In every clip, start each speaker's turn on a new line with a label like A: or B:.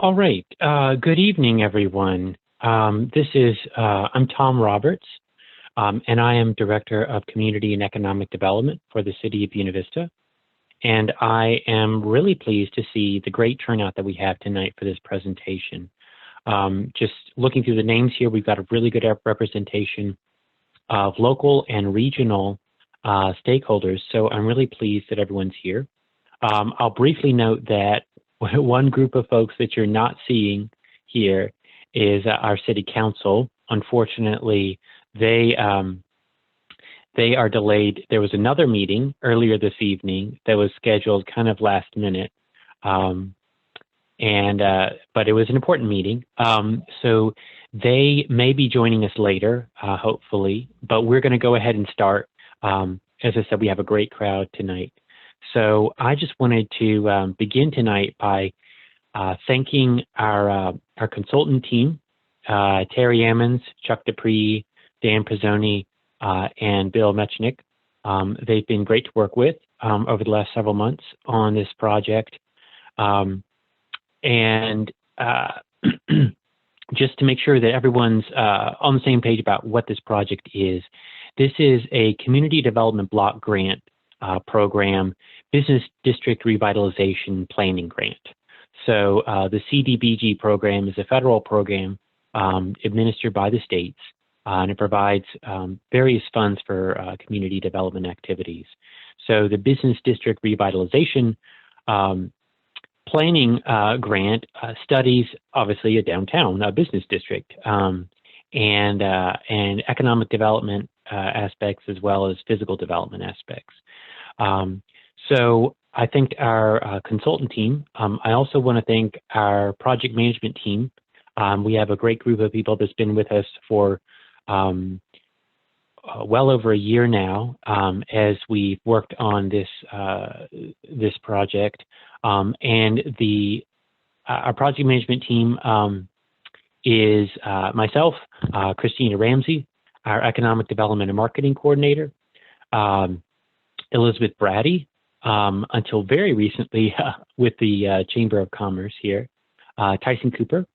A: All right. Good evening, everyone. I'm Tom Roberts, and I am Director of Community and Economic Development for the City of Buena Vista. And I am really pleased to see the great turnout that we have tonight for this presentation. Just looking through the names here, we've got a really good representation of local and regional stakeholders. So I'm really pleased that everyone's here. I'll briefly note that one group of folks that you're not seeing here is our city council. Unfortunately, they are delayed. There was another meeting earlier this evening that was scheduled kind of last minute, but it was an important meeting. So they may be joining us later, hopefully, but we're going to go ahead and start. As I said, we have a great crowd tonight. So I just wanted to begin tonight by thanking our consultant team, Terry Ammons, Chuck Dupree, Dan Pizzoni, and Bill Mechnik. They've been great to work with over the last several months on this project. Just to make sure that everyone's on the same page about what this project is, this is a community development block grant program, Business District Revitalization Planning Grant. So the CDBG program is a federal program administered by the states, and it provides various funds for community development activities. So the Business District Revitalization Planning Grant studies, obviously, a downtown business district and economic development aspects as well as physical development aspects. So I thanked our consultant team. I also want to thank our project management team. We have a great group of people that's been with us for well over a year now as we've worked on this project. And our project management team is myself, Christina Ramsey, our economic development and marketing coordinator, Elizabeth Brady, until very recently with the Chamber of Commerce here, Tyson Cooper,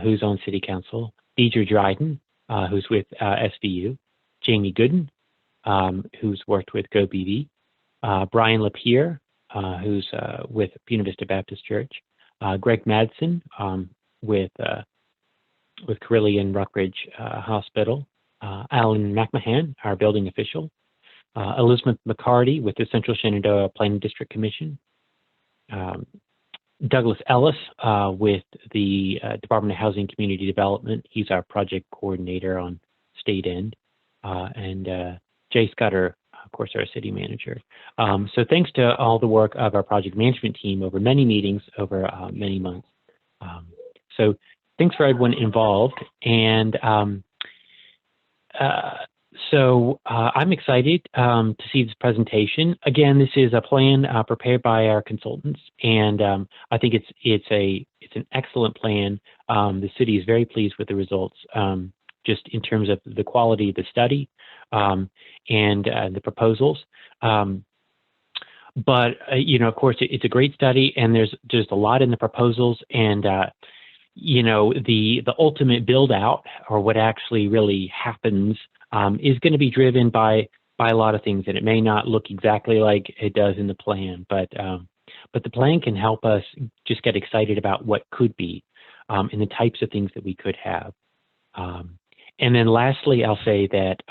A: who's on City Council, Deidre Dryden, who's with SVU, Jamie Gooden, who's worked with GoBV, Brian Lapierre, who's with Buena Vista Baptist Church, Greg Madsen with Carillion Rockridge Hospital, Alan McMahon, our building official, Elizabeth McCarty with the Central Shenandoah Planning District Commission, Douglas Ellis with the Department of Housing and Community Development. He's our project coordinator on state end, and Jay Scudder, of course, our city manager. So thanks to all the work of our project management team over many meetings over many months. So thanks for everyone involved. And so I'm excited to see this presentation. Again, this is a plan prepared by our consultants, and I think it's an excellent plan. The city is very pleased with the results, just in terms of the quality of the study and the proposals. But you know, of course, it's a great study, and there's just a lot in the proposals, and you know, the ultimate build out, or what actually really happens, is going to be driven by a lot of things, and it may not look exactly like it does in the plan, but the plan can help us just get excited about what could be, and the types of things that we could have. And then lastly, I'll say that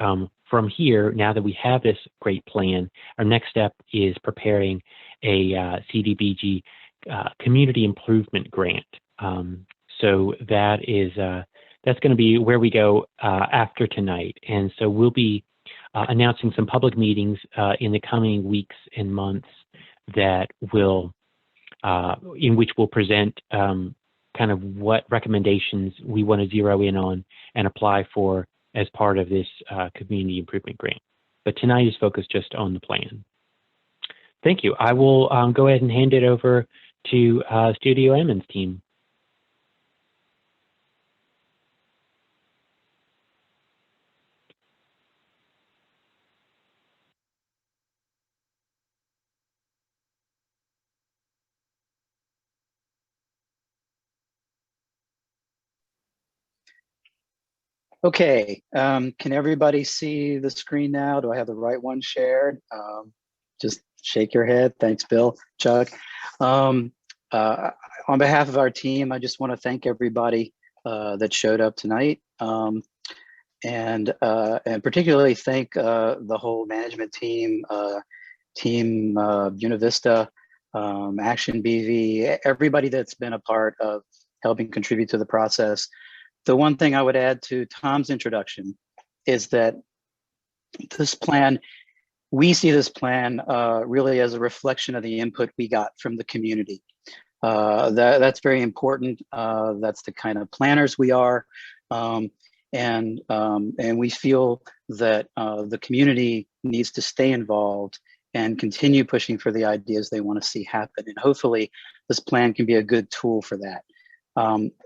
A: from here, now that we have this great plan, our next step is preparing a CDBG community improvement grant. So that's going to be where we go after tonight. And so we'll be announcing some public meetings in the coming weeks and months that will, in which we'll present kind of what recommendations we want to zero in on and apply for as part of this community improvement grant. But tonight is focused just on the plan. Thank you. I will go ahead and hand it over to Studio Ammons team.
B: Okay, can everybody see the screen now? Do I have the right one shared? Just shake your head. Thanks, Bill, Chuck. Um, uh, on behalf of our team, I just want to thank everybody that showed up tonight, and particularly thank the whole management team, team Buena Vista, Action BV, everybody that's been a part of helping contribute to the process. The one thing I would add to Tom's introduction is that this plan, we see this plan really as a reflection of the input we got from the community. That's very important. That's the kind of planners we are. And we feel that the community needs to stay involved and continue pushing for the ideas they want to see happen. And hopefully this plan can be a good tool for that.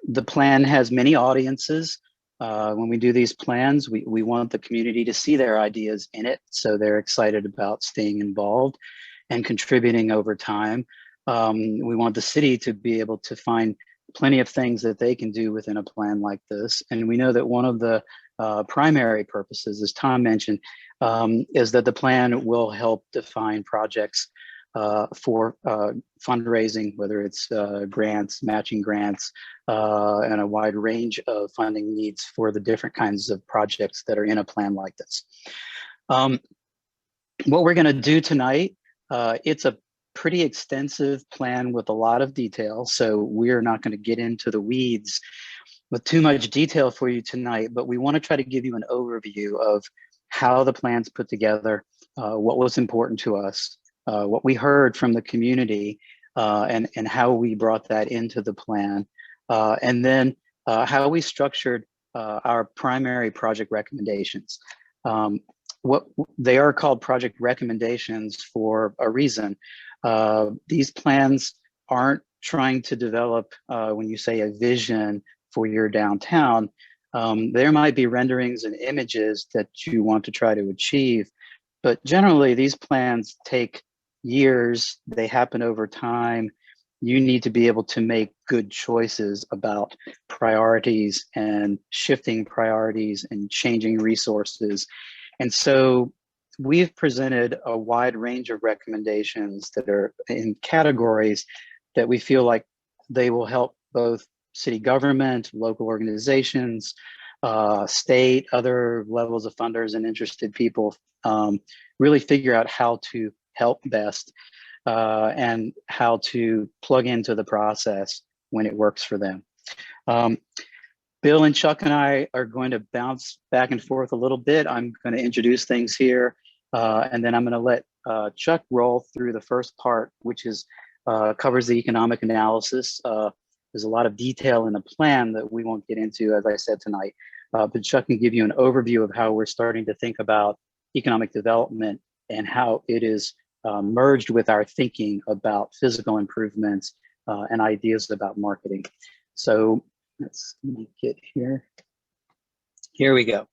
B: The plan has many audiences. When we do these plans, we want the community to see their ideas in it, so they're excited about staying involved and contributing over time. We want the city to be able to find plenty of things that they can do within a plan like this. And we know that one of the primary purposes, as Tom mentioned, is that the plan will help define projects for fundraising, whether it's grants, matching grants, and a wide range of funding needs for the different kinds of projects that are in a plan like this. What we're going to do tonight, it's a pretty extensive plan with a lot of detail, so we're not going to get into the weeds with too much detail for you tonight, but we want to try to give you an overview of how the plan's put together, what was important to us, what we heard from the community, and how we brought that into the plan, and then how we structured our primary project recommendations. What they are called project recommendations for a reason. These plans aren't trying to develop, when you say a vision for your downtown, there might be renderings and images that you want to try to achieve, but generally these plans take years, they happen over time. You need to be able to make good choices about priorities and shifting priorities and changing resources. And so we've presented a wide range of recommendations that are in categories that we feel like they will help both city government, local organizations, state, other levels of funders and interested people really figure out how to help best and how to plug into the process when it works for them. Bill and Chuck and I are going to bounce back and forth a little bit. I'm going to introduce things here, and then I'm going to let Chuck roll through the first part, which is covers the economic analysis. There's a lot of detail in the plan that we won't get into, as I said tonight, but Chuck can give you an overview of how we're starting to think about economic development and how it is merged with our thinking about physical improvements and ideas about marketing. So let's get here. Here we go.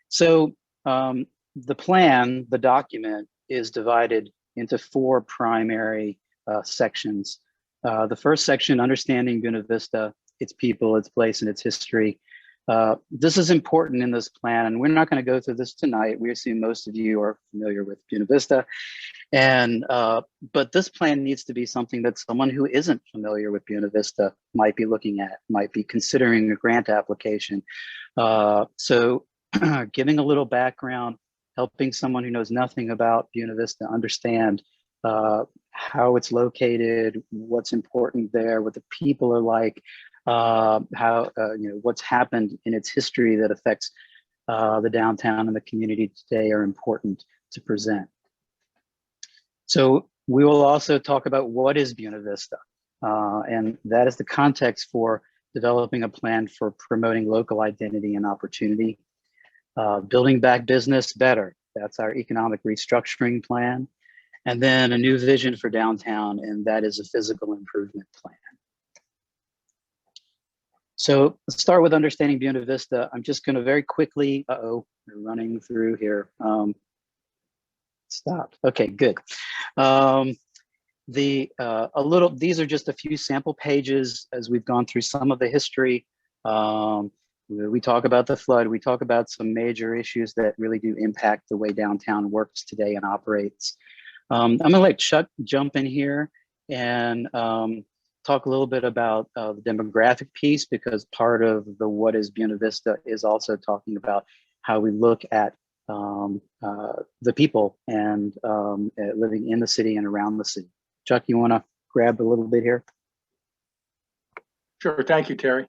B: So the plan, the document, is divided into 4 primary sections. The first section, understanding Buena Vista, its people, its place, and its history. This is important in this plan, and we're not going to go through this tonight. We assume most of you are familiar with Buena Vista, and but this plan needs to be something that someone who isn't familiar with Buena Vista might be looking at, might be considering a grant application. So giving a little background, helping someone who knows nothing about Buena Vista understand how it's located, what's important there, what the people are like, how what's happened in its history that affects the downtown and the community today are important to present. So we will also talk about what is Buena Vista, and that is the context for developing a plan for promoting local identity and opportunity. Building back business better, that's our economic restructuring plan. And then a new vision for downtown, and that is a physical improvement plan. So let's start with understanding Buena Vista. I'm just going to very quickly, we're running through here. Stop. Okay, good. These are just a few sample pages as we've gone through some of the history. We talk about the flood. We talk about some major issues that really do impact the way downtown works today and operates. I'm gonna let Chuck jump in here and talk a little bit about the demographic piece, because part of the what is Buena Vista is also talking about how we look at the people and living in the city and around the city. Chuck, you want to grab a little bit here?
C: Sure, thank you, Terry.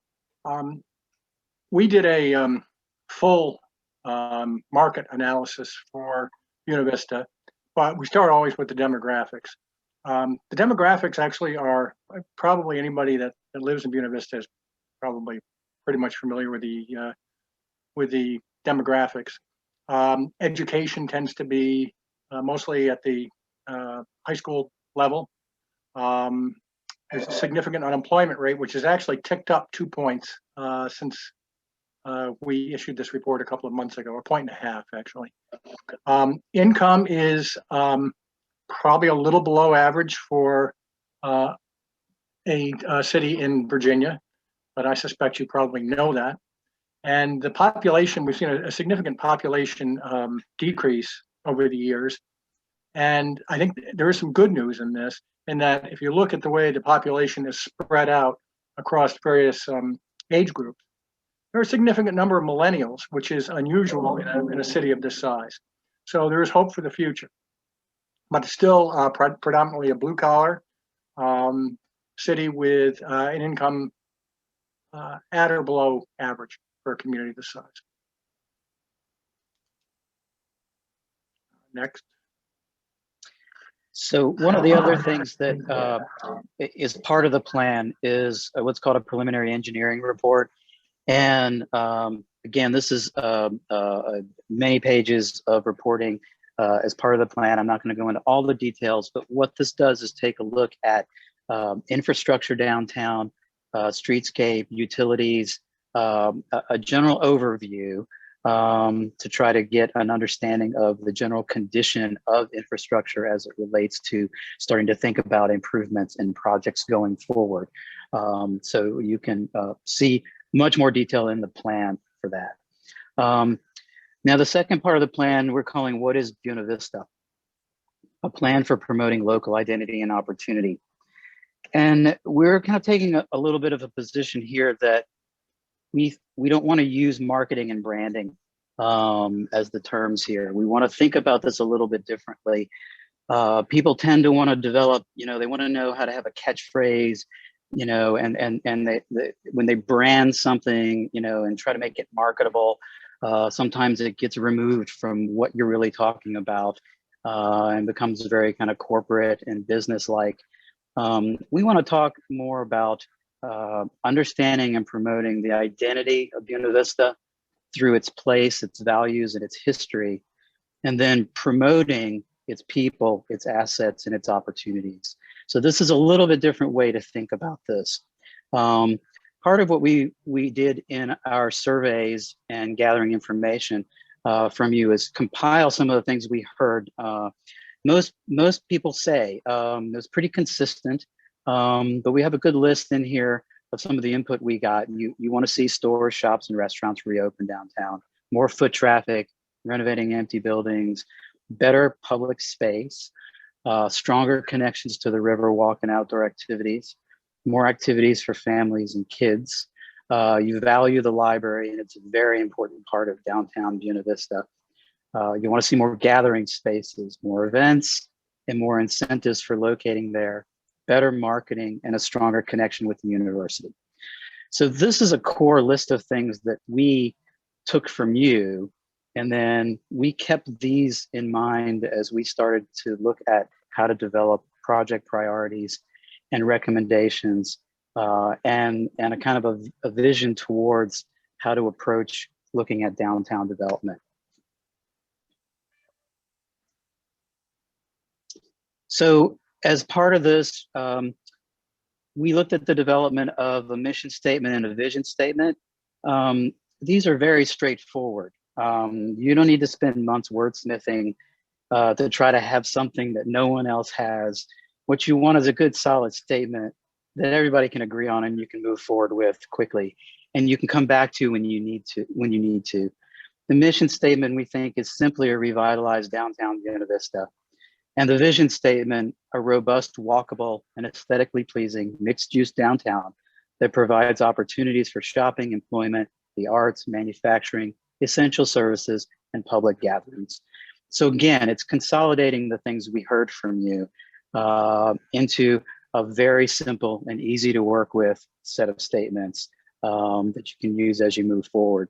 C: We did a full market analysis for Buena Vista, but we start always with the demographics. The demographics actually are probably anybody that lives in Buena Vista is probably pretty much familiar with the demographics. Education tends to be mostly at the high school level. There's a significant unemployment rate, which has actually ticked up 2 points since we issued this report a couple of months ago, 1.5 points actually. Income is probably a little below average for a city in Virginia, but I suspect you probably know that. And the population, we've seen a significant population decrease over the years. And I think there is some good news in this, in that if you look at the way the population is spread out across various age groups, there are a significant number of millennials, which is unusual in a city of this size. So there is hope for the future, but it's still predominantly a blue collar city with an income at or below average for a community this size. Next.
B: So one of the other things that is part of the plan is what's called a preliminary engineering report. And again, this is many pages of reporting as part of the plan. I'm not going to go into all the details, but what this does is take a look at infrastructure downtown, streetscape, utilities, a general overview to try to get an understanding of the general condition of infrastructure as it relates to starting to think about improvements and projects going forward. So you can see much more detail in the plan for that. Now, the second part of the plan we're calling What is Buena Vista? A plan for promoting local identity and opportunity. And we're kind of taking a little bit of a position here that we don't want to use marketing and branding as the terms here. We want to think about this a little bit differently. People tend to want to develop, they want to know how to have a catchphrase, and when they brand something, and try to make it marketable, sometimes it gets removed from what you're really talking about and becomes very kind of corporate and business-like. We want to talk more about understanding and promoting the identity of Buena Vista through its place, its values, and its history, and then promoting its people, its assets, and its opportunities. So this is a little bit different way to think about this. Part of what we did in our surveys and gathering information from you is compile some of the things we heard. Most people say it was pretty consistent, but we have a good list in here of some of the input we got. You want to see stores, shops, and restaurants reopen downtown, more foot traffic, renovating empty buildings, better public space, stronger connections to the Riverwalk and outdoor activities, more activities for families and kids. You value the library, and it's a very important part of downtown Buena Vista. You want to see more gathering spaces, more events, and more incentives for locating there, better marketing, and a stronger connection with the university. So this is a core list of things that we took from you, and then we kept these in mind as we started to look at how to develop project priorities and recommendations, and a kind of a vision towards how to approach looking at downtown development. So as part of this, we looked at the development of a mission statement and a vision statement. These are very straightforward. You don't need to spend months wordsmithing to try to have something that no one else has. What you want is a good solid statement that everybody can agree on and you can move forward with quickly. and you can come back to when you need to. The mission statement, we think, is simply a revitalized downtown Buena Vista. And the vision statement, a robust, walkable, and aesthetically pleasing mixed-use downtown that provides opportunities for shopping, employment, the arts, manufacturing, essential services, and public gatherings. So again, it's consolidating the things we heard from you into a very simple and easy to work with set of statements that you can use as you move forward.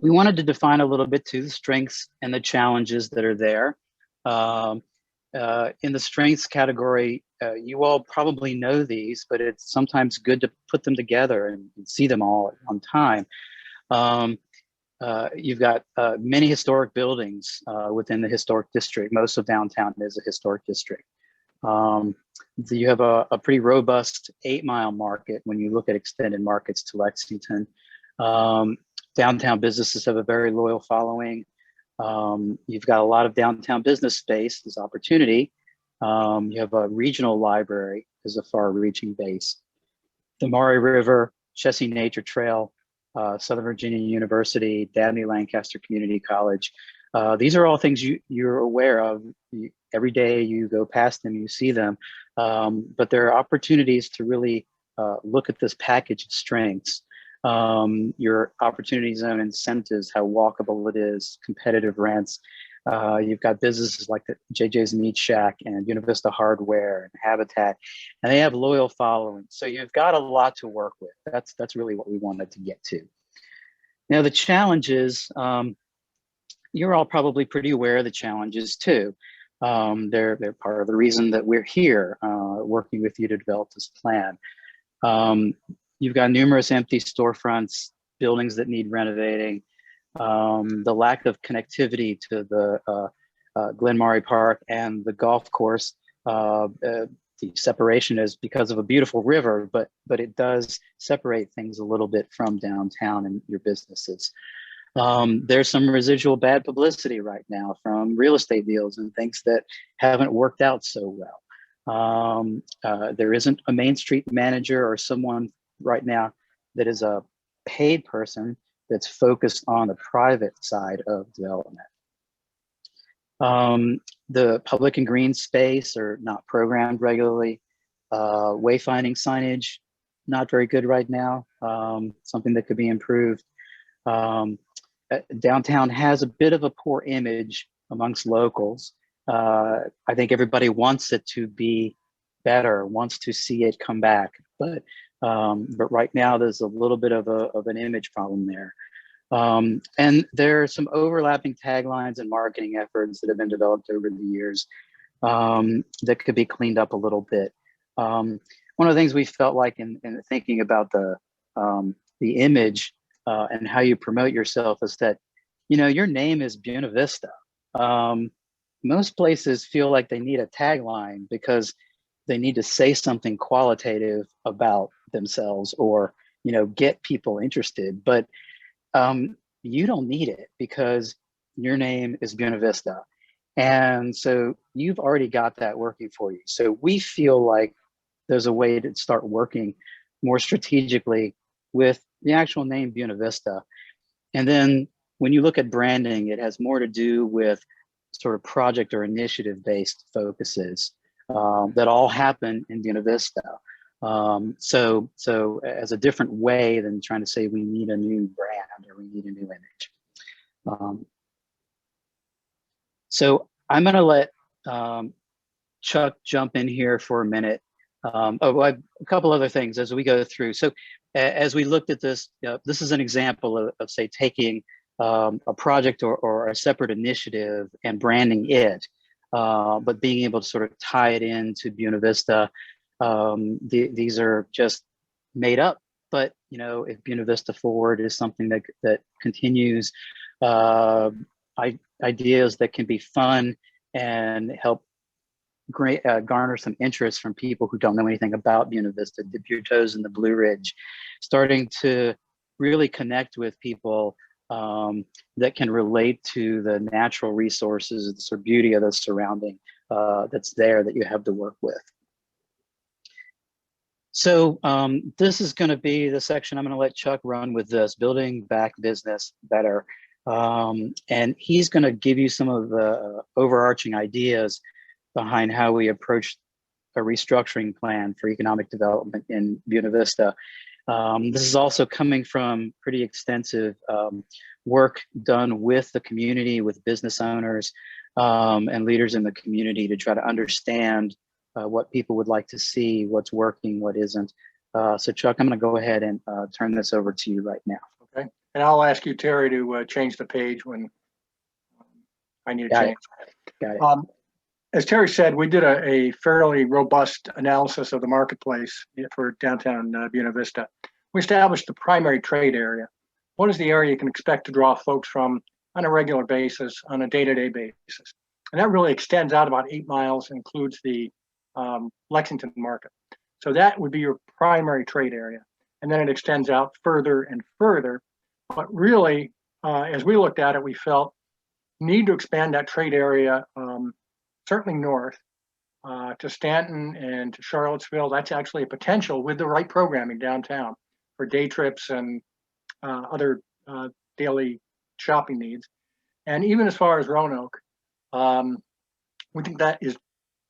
B: We wanted to define a little bit too the strengths and the challenges that are there. In the strengths category, you all probably know these, but it's sometimes good to put them together and see them all at one time. You've got many historic buildings within the historic district. Most of downtown is a historic district. You have a pretty robust 8-mile market when you look at extended markets to Lexington. Downtown businesses have a very loyal following. You've got a lot of downtown business space as opportunity. You have a regional library as a far-reaching base. The Maury River, Chessie Nature Trail, Southern Virginia University, Dabney Lancaster Community College. These are all things you're aware of. Every day you go past them, you see them. But there are opportunities to really look at this package of strengths. Your opportunity zone incentives, how walkable it is, competitive rents. You've got businesses like the JJ's Meat Shack and Buena Vista Hardware and Habitat, and they have loyal following. So you've got a lot to work with. That's really what we wanted to get to. Now the challenges, you're all probably pretty aware of the challenges too. They're part of the reason that we're here working with you to develop this plan. You've got numerous empty storefronts, buildings that need renovating, the lack of connectivity to the Glen Maury Park and the golf course. The separation is because of a beautiful river, but it does separate things a little bit from downtown and your businesses. There's some residual bad publicity right now from real estate deals and things that haven't worked out so well. There isn't a Main Street manager or someone right now that is a paid person that's focused on the private side of development. The public and green space are not programmed regularly. Wayfinding signage, not very good right now, something that could be improved. Downtown has a bit of a poor image amongst locals. I think everybody wants it to be better, wants to see it come back, but right now there's a little bit of an image problem there. And there are some overlapping taglines and marketing efforts that have been developed over the years that could be cleaned up a little bit. One of the things we felt like in thinking about the image and how you promote yourself is that, you know, your name is Buena Vista. Most places feel like they need a tagline because they need to say something qualitative about themselves or, you know, get people interested. But you don't need it because your name is Buena Vista. And so you've already got that working for you. So we feel like there's a way to start working more strategically with the actual name Buena Vista. And then when you look at branding, it has more to do with sort of project or initiative based focuses that all happen in Buena Vista. So as a different way than trying to say we need a new brand or we need a new image. So I'm going to let Chuck jump in here for a minute. A couple other things as we go through. So as we looked at this, this is an example of say, taking a project or a separate initiative and branding it, but being able to sort of tie it into Buena Vista. These are just made up, but you know, if Buena Vista Forward is something that continues ideas that can be fun and help garner some interest from people who don't know anything about Buena Vista, dip your toes in the Blue Ridge, starting to really connect with people that can relate to the natural resources, the sort of beauty of the surrounding that's there that you have to work with. So this is going to be the section I'm going to let Chuck run with this, building back business better. And he's going to give you some of the overarching ideas behind how we approach a restructuring plan for economic development in Buena Vista. This is also coming from pretty extensive work done with the community, with business owners and leaders in the community to try to understand what people would like to see, what's working, what isn't. So Chuck, I'm going to go ahead and turn this over to you right now.
C: Okay, and I'll ask you, Terry, to change the page when I need to change.
B: Got it.
C: As Terry said, we did a fairly robust analysis of the marketplace for downtown Buena Vista. We established the primary trade area. What is the area you can expect to draw folks from on a regular basis, on a day-to-day basis? And that really extends out about 8 miles, includes the Lexington market. So that would be your primary trade area. And then it extends out further and further. But really, as we looked at it, we felt need to expand that trade area certainly north to Stanton and to Charlottesville. That's actually a potential with the right programming downtown for day trips and other daily shopping needs. And even as far as Roanoke, we think that is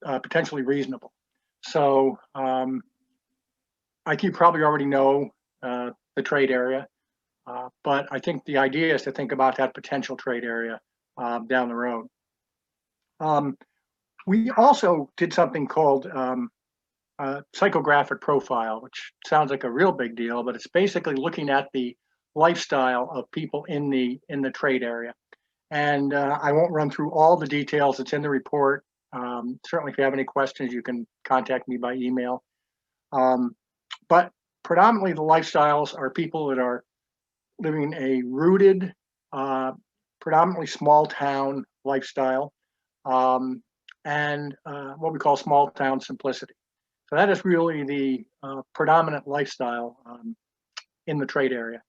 C: potentially reasonable. So you probably already know the trade area, but I think the idea is to think about that potential trade area down the road. We also did something called Psychographic Profile, which sounds like a real big deal, but it's basically looking at the lifestyle of people in the trade area. And I won't run through all the details. It's in the report. Certainly, if you have any questions, you can contact me by email. But predominantly, the lifestyles are people that are living a rooted, predominantly small town lifestyle, and what we call small town simplicity. So that is really the predominant lifestyle in the trade area.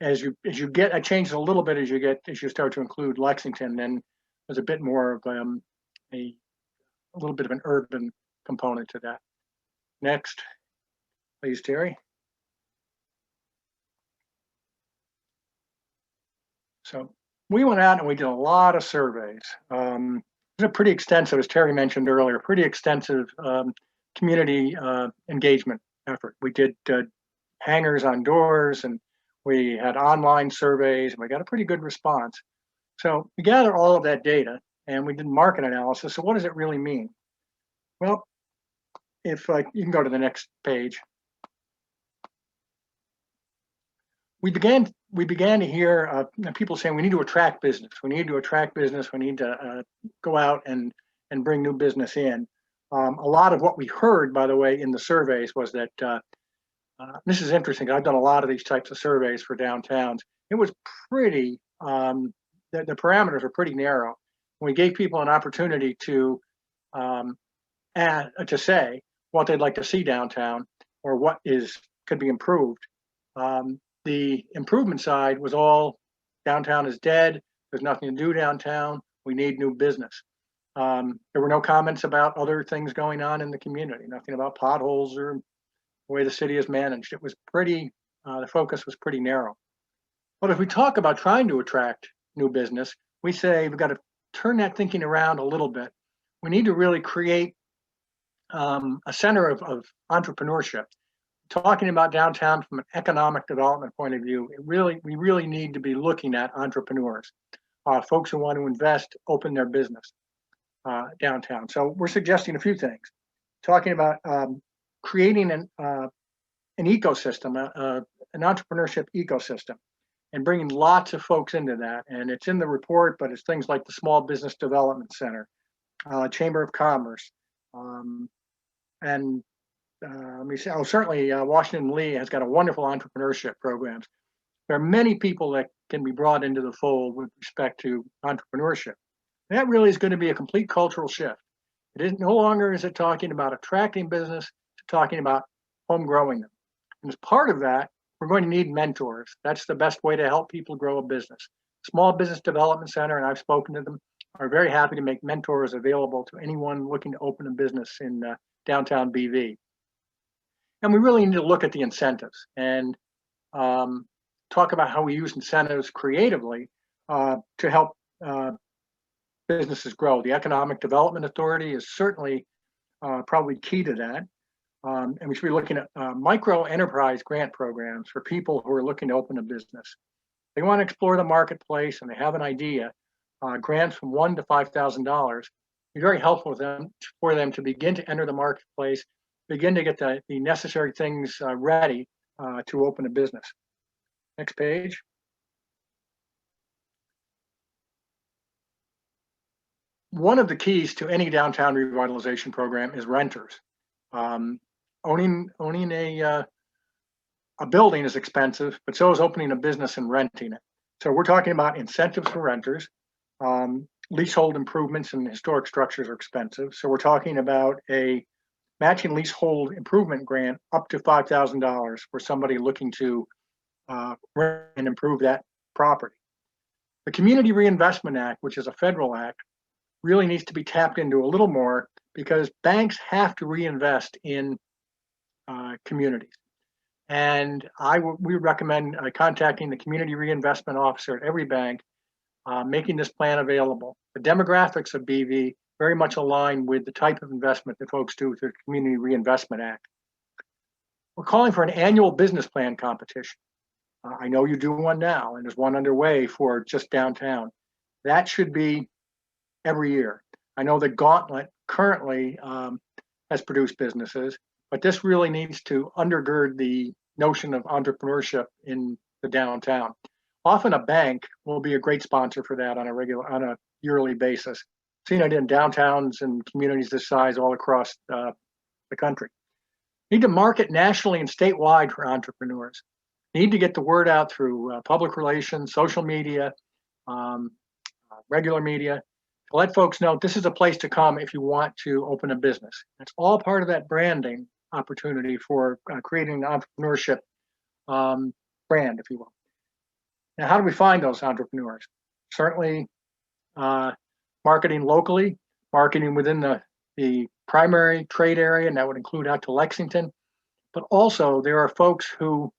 C: As you get, I changed a little bit as you start to include Lexington. Then there's a bit more of a little bit of an urban component to that. Next, please, Terry. So we went out and we did a lot of surveys. These are pretty extensive, as Terry mentioned earlier, pretty extensive community engagement effort. We did hangers on doors, and we had online surveys, and we got a pretty good response. So we gathered all of that data, and we did market analysis. So what does it really mean? Well, if you can go to the next page. We began to hear people saying we need to attract business. We need to attract business. We need to go out and bring new business in. A lot of what we heard, by the way, in the surveys was that this is interesting. I've done a lot of these types of surveys for downtowns. It was pretty. The parameters are pretty narrow. We gave people an opportunity to say what they'd like to see downtown or what could be improved. The improvement side was all downtown is dead. There's nothing to do downtown. We need new business. There were no comments about other things going on in the community, nothing about potholes or the way the city is managed. It was pretty, the focus was pretty narrow. But if we talk about trying to attract new business, we say we've got to turn that thinking around a little bit. We need to really create a center of entrepreneurship. Talking about downtown from an economic development point of view, we really need to be looking at entrepreneurs, folks who want to invest, open their business downtown. So we're suggesting a few things. Talking about creating an ecosystem, an entrepreneurship ecosystem, and bringing lots of folks into that. And it's in the report, but it's things like the Small Business Development Center, Chamber of Commerce, and let me say, certainly Washington Lee has got a wonderful entrepreneurship programs. There are many people that can be brought into the fold with respect to entrepreneurship. That really is going to be a complete cultural shift. It is no longer is it talking about attracting business, it's talking about home growing them. And as part of that, we're going to need mentors. That's the best way to help people grow a business. Small Business Development Center, and I've spoken to them, are very happy to make mentors available to anyone looking to open a business in downtown BV. And we really need to look at the incentives and talk about how we use incentives creatively to help businesses grow. The Economic Development Authority is certainly probably key to that. And we should be looking at micro enterprise grant programs for people who are looking to open a business. They want to explore the marketplace and they have an idea. Grants from $1,000 to $5,000 be very helpful for them to begin to enter the marketplace, begin to get the necessary things ready to open a business. Next page. One of the keys to any downtown revitalization program is renters. Owning a building is expensive, but so is opening a business and renting it. So we're talking about incentives for renters. Leasehold improvements in historic structures are expensive. So we're talking about a matching leasehold improvement grant up to $5,000 for somebody looking to rent and improve that property. The Community Reinvestment Act, which is a federal act, really needs to be tapped into a little more because banks have to reinvest in communities. And we would recommend contacting the Community Reinvestment Officer at every bank, making this plan available. The demographics of BV very much align with the type of investment that folks do through the Community Reinvestment Act. We're calling for an annual business plan competition. I know you do one now, and there's one underway for just downtown. That should be every year. I know that Gauntlet currently has produced businesses, but this really needs to undergird the notion of entrepreneurship in the downtown. Often a bank will be a great sponsor for that on a yearly basis. Seen it in downtowns and communities this size all across the country. Need to market nationally and statewide for entrepreneurs. Need to get the word out through public relations, social media, regular media, to let folks know this is a place to come if you want to open a business. It's all part of that branding opportunity for creating an entrepreneurship brand, if you will. Now, how do we find those entrepreneurs? Certainly marketing locally, marketing within the primary trade area, and that would include out to Lexington. But also there are folks who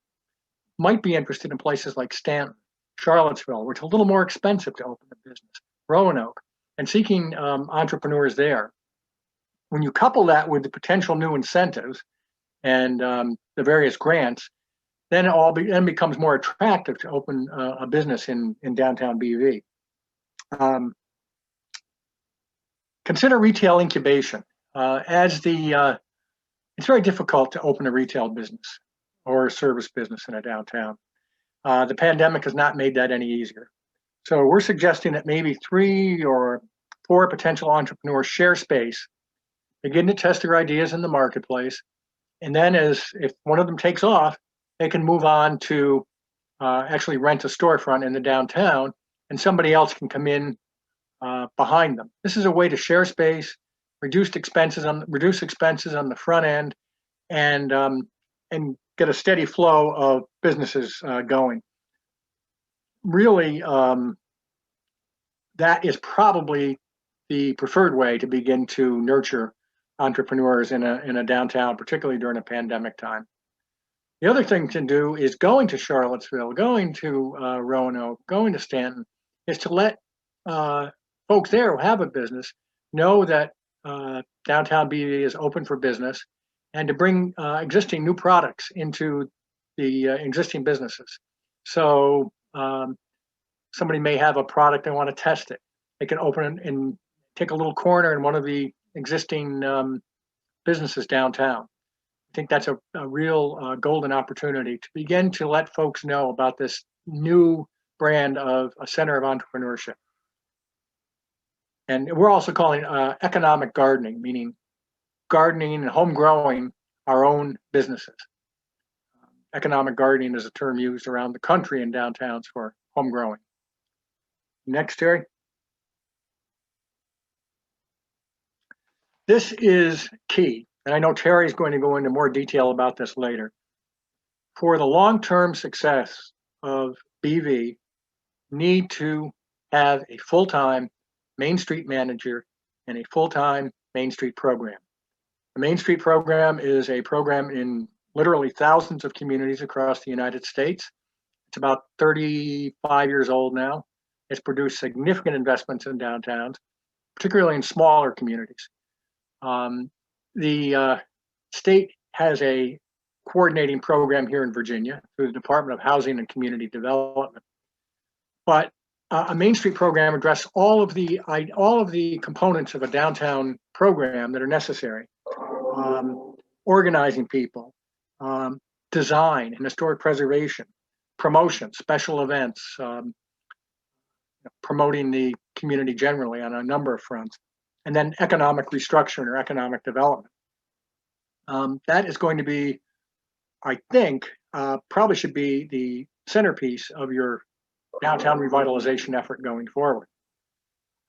C: might be interested in places like Stanton, Charlottesville, which is a little more expensive to open a business, Roanoke, and seeking entrepreneurs there. When you couple that with the potential new incentives and the various grants, then it becomes more attractive to open a business in downtown BV. Consider retail incubation. It's very difficult to open a retail business or a service business in a downtown. The pandemic has not made that any easier. So we're suggesting that maybe 3 or 4 potential entrepreneurs share space, begin to test their ideas in the marketplace, and then if one of them takes off, they can move on to actually rent a storefront in the downtown, and somebody else can come in behind them. This is a way to share space, reduce expenses on the front end, and get a steady flow of businesses going. Really, that is probably the preferred way to begin to nurture entrepreneurs in a downtown, particularly during a pandemic time. The other thing to do is going to Charlottesville, going to Roanoke, going to Stanton, is to let folks there who have a business know that downtown BV is open for business, and to bring existing new products into the existing businesses. So somebody may have a product they want to test it. They can open and take a little corner in one of the existing businesses downtown. I think that's a real golden opportunity to begin to let folks know about this new brand of a center of entrepreneurship. And we're also calling economic gardening, meaning gardening and home growing our own businesses. Economic gardening is a term used around the country in downtowns for home growing. Next, Terry. This is key, and I know Terry is going to go into more detail about this later. For the long-term success of BV, need to have a full-time Main Street manager and a full-time Main Street program. The Main Street program is a program in literally thousands of communities across the United States. It's about 35 years old now. It's produced significant investments in downtowns, particularly in smaller communities. The state has a coordinating program here in Virginia through the Department of Housing and Community Development. But a Main Street program addresses all of the components of a downtown program that are necessary. Organizing people, design and historic preservation, promotion, special events, promoting the community generally on a number of fronts, and then economic restructuring or economic development. That is going to be, I think, probably should be the centerpiece of your downtown revitalization effort going forward.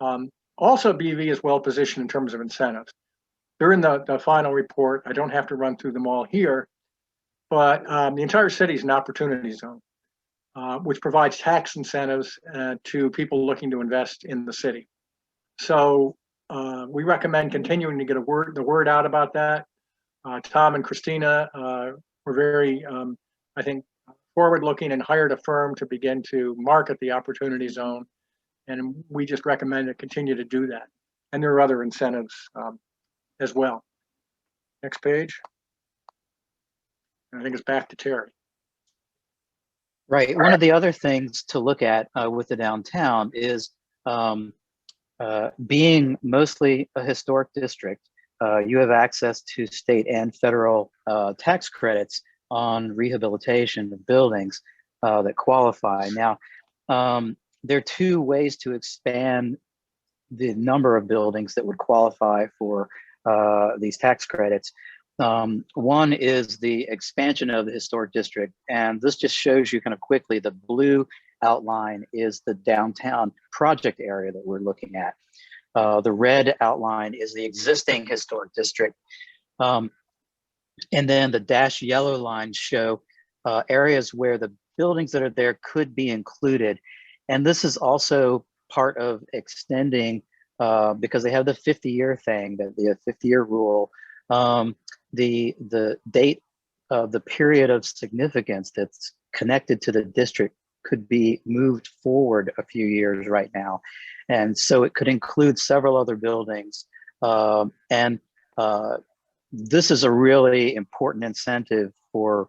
C: Also, BV is well positioned in terms of incentives. They're in the final report. I don't have to run through them all here, but the entire city is an opportunity zone, which provides tax incentives to people looking to invest in the city. So we recommend continuing to get the word out about that. Tom and Christina were very, I think, forward-looking and hired a firm to begin to market the opportunity zone, and we just recommend to continue to do that. And there are other incentives as well. Next page. I think it's back to Terry.
B: Right. One of the other things to look at with the downtown is being mostly a historic district, you have access to state and federal tax credits on rehabilitation of buildings that qualify. Now, there are two ways to expand the number of buildings that would qualify for these tax credits. One is the expansion of the historic district, and this just shows you kind of quickly, the blue outline is the downtown project area that we're looking at. The red outline is the existing historic district. And then the dashed yellow lines show areas where the buildings that are there could be included. And this is also part of extending, because they have the 50-year thing, the 50-year rule, the date of the period of significance that's connected to the district could be moved forward a few years right now. And so it could include several other buildings. This is a really important incentive for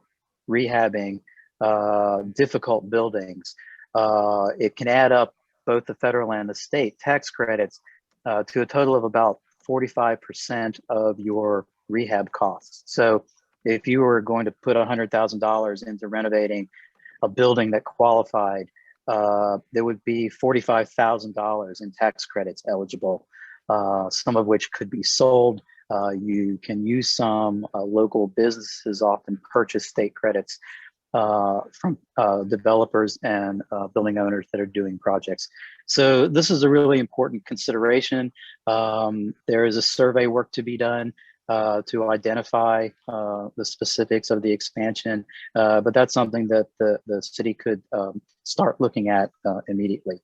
B: rehabbing difficult buildings. It can add up both the federal and the state tax credits to a total of about 45% of your rehab costs. So if you were going to put $100,000 into renovating a building that qualified, there would be $45,000 in tax credits eligible, some of which could be sold. You can use some. Local businesses often purchase state credits from developers and building owners that are doing projects. So this is a really important consideration. There is a survey work to be done to identify the specifics of the expansion, but that's something that the city could start looking at immediately.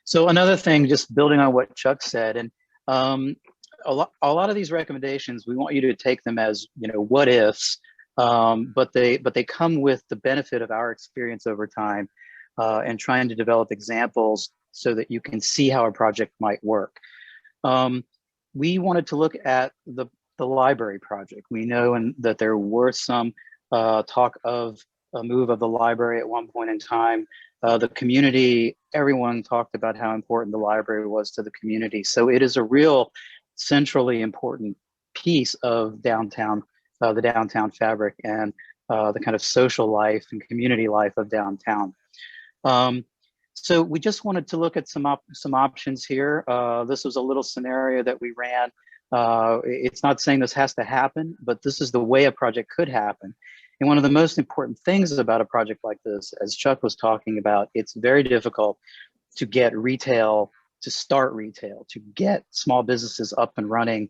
B: So another thing, just building on what Chuck said, and a lot of these recommendations, we want you to take them as, what ifs, but they come with the benefit of our experience over time and trying to develop examples so that you can see how a project might work. We wanted to look at the library project. We know that there were some talk of a move of the library at one point in time. The community, everyone talked about how important the library was to the community. So it is a real centrally important piece of downtown, the downtown fabric and the kind of social life and community life of downtown. So we just wanted to look at some options here. This was a little scenario that we ran. It's not saying this has to happen, but this is the way a project could happen. And one of the most important things about a project like this, as Chuck was talking about, it's very difficult to get retail, to start retail, to get small businesses up and running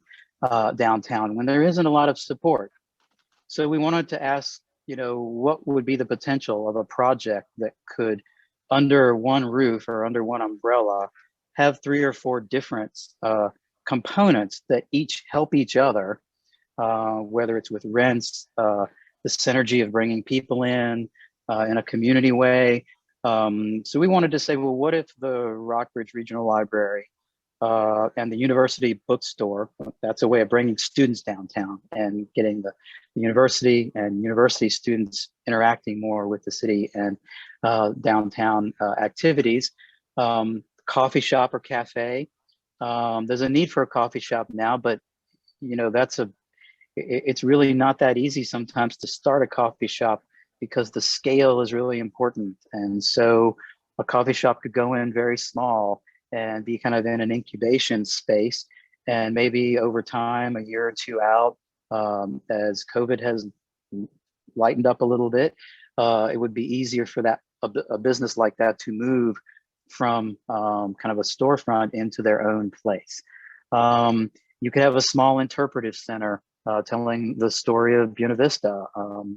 B: downtown when there isn't a lot of support. So we wanted to ask, what would be the potential of a project that could, under one roof or under one umbrella, have 3 or 4 different components that each help each other whether it's with rents, the synergy of bringing people in a community way. So we wanted to say, well, what if the Rockbridge Regional Library and the university bookstore, that's a way of bringing students downtown and getting the university and university students interacting more with the city and downtown activities. Coffee shop or cafe. There's a need for a coffee shop now, but it's really not that easy sometimes to start a coffee shop because the scale is really important. And so a coffee shop could go in very small and be kind of in an incubation space. And maybe over time, a year or two out, as COVID has lightened up a little bit, it would be easier for a business like that to move from kind of a storefront into their own place. You could have a small interpretive center telling the story of Buena Vista.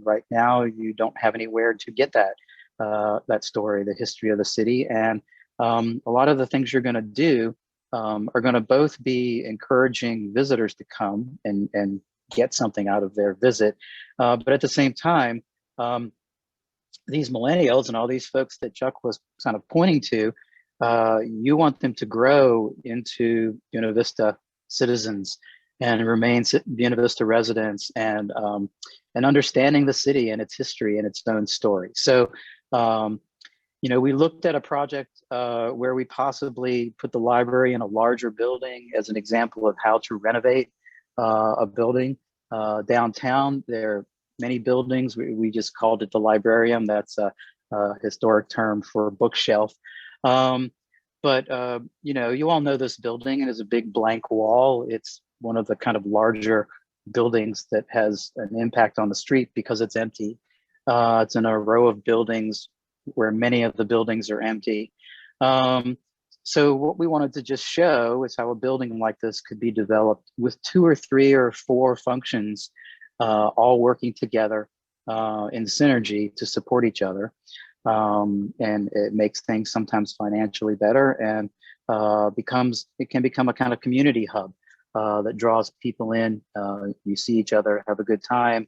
B: Right now, you don't have anywhere to get that story, the history of the city. And a lot of the things you're going to do are going to both be encouraging visitors to come and get something out of their visit. But at the same time, these millennials and all these folks that Chuck was kind of pointing to, you want them to grow into Buena Vista citizens and remain Buena Vista residents and understanding the city and its history and its own story. So, we looked at a project where we possibly put the library in a larger building as an example of how to renovate a building downtown. There are many buildings. We just called it the librarium. That's a historic term for a bookshelf. But you all know this building. It is a big blank wall. It's one of the kind of larger buildings that has an impact on the street because it's empty. It's in a row of buildings where many of the buildings are empty. So what we wanted to just show is how a building like this could be developed with 2 or 3 or 4 functions all working together in synergy to support each other. And it makes things sometimes financially better and it can become a kind of community hub that draws people in. You see each other, have a good time,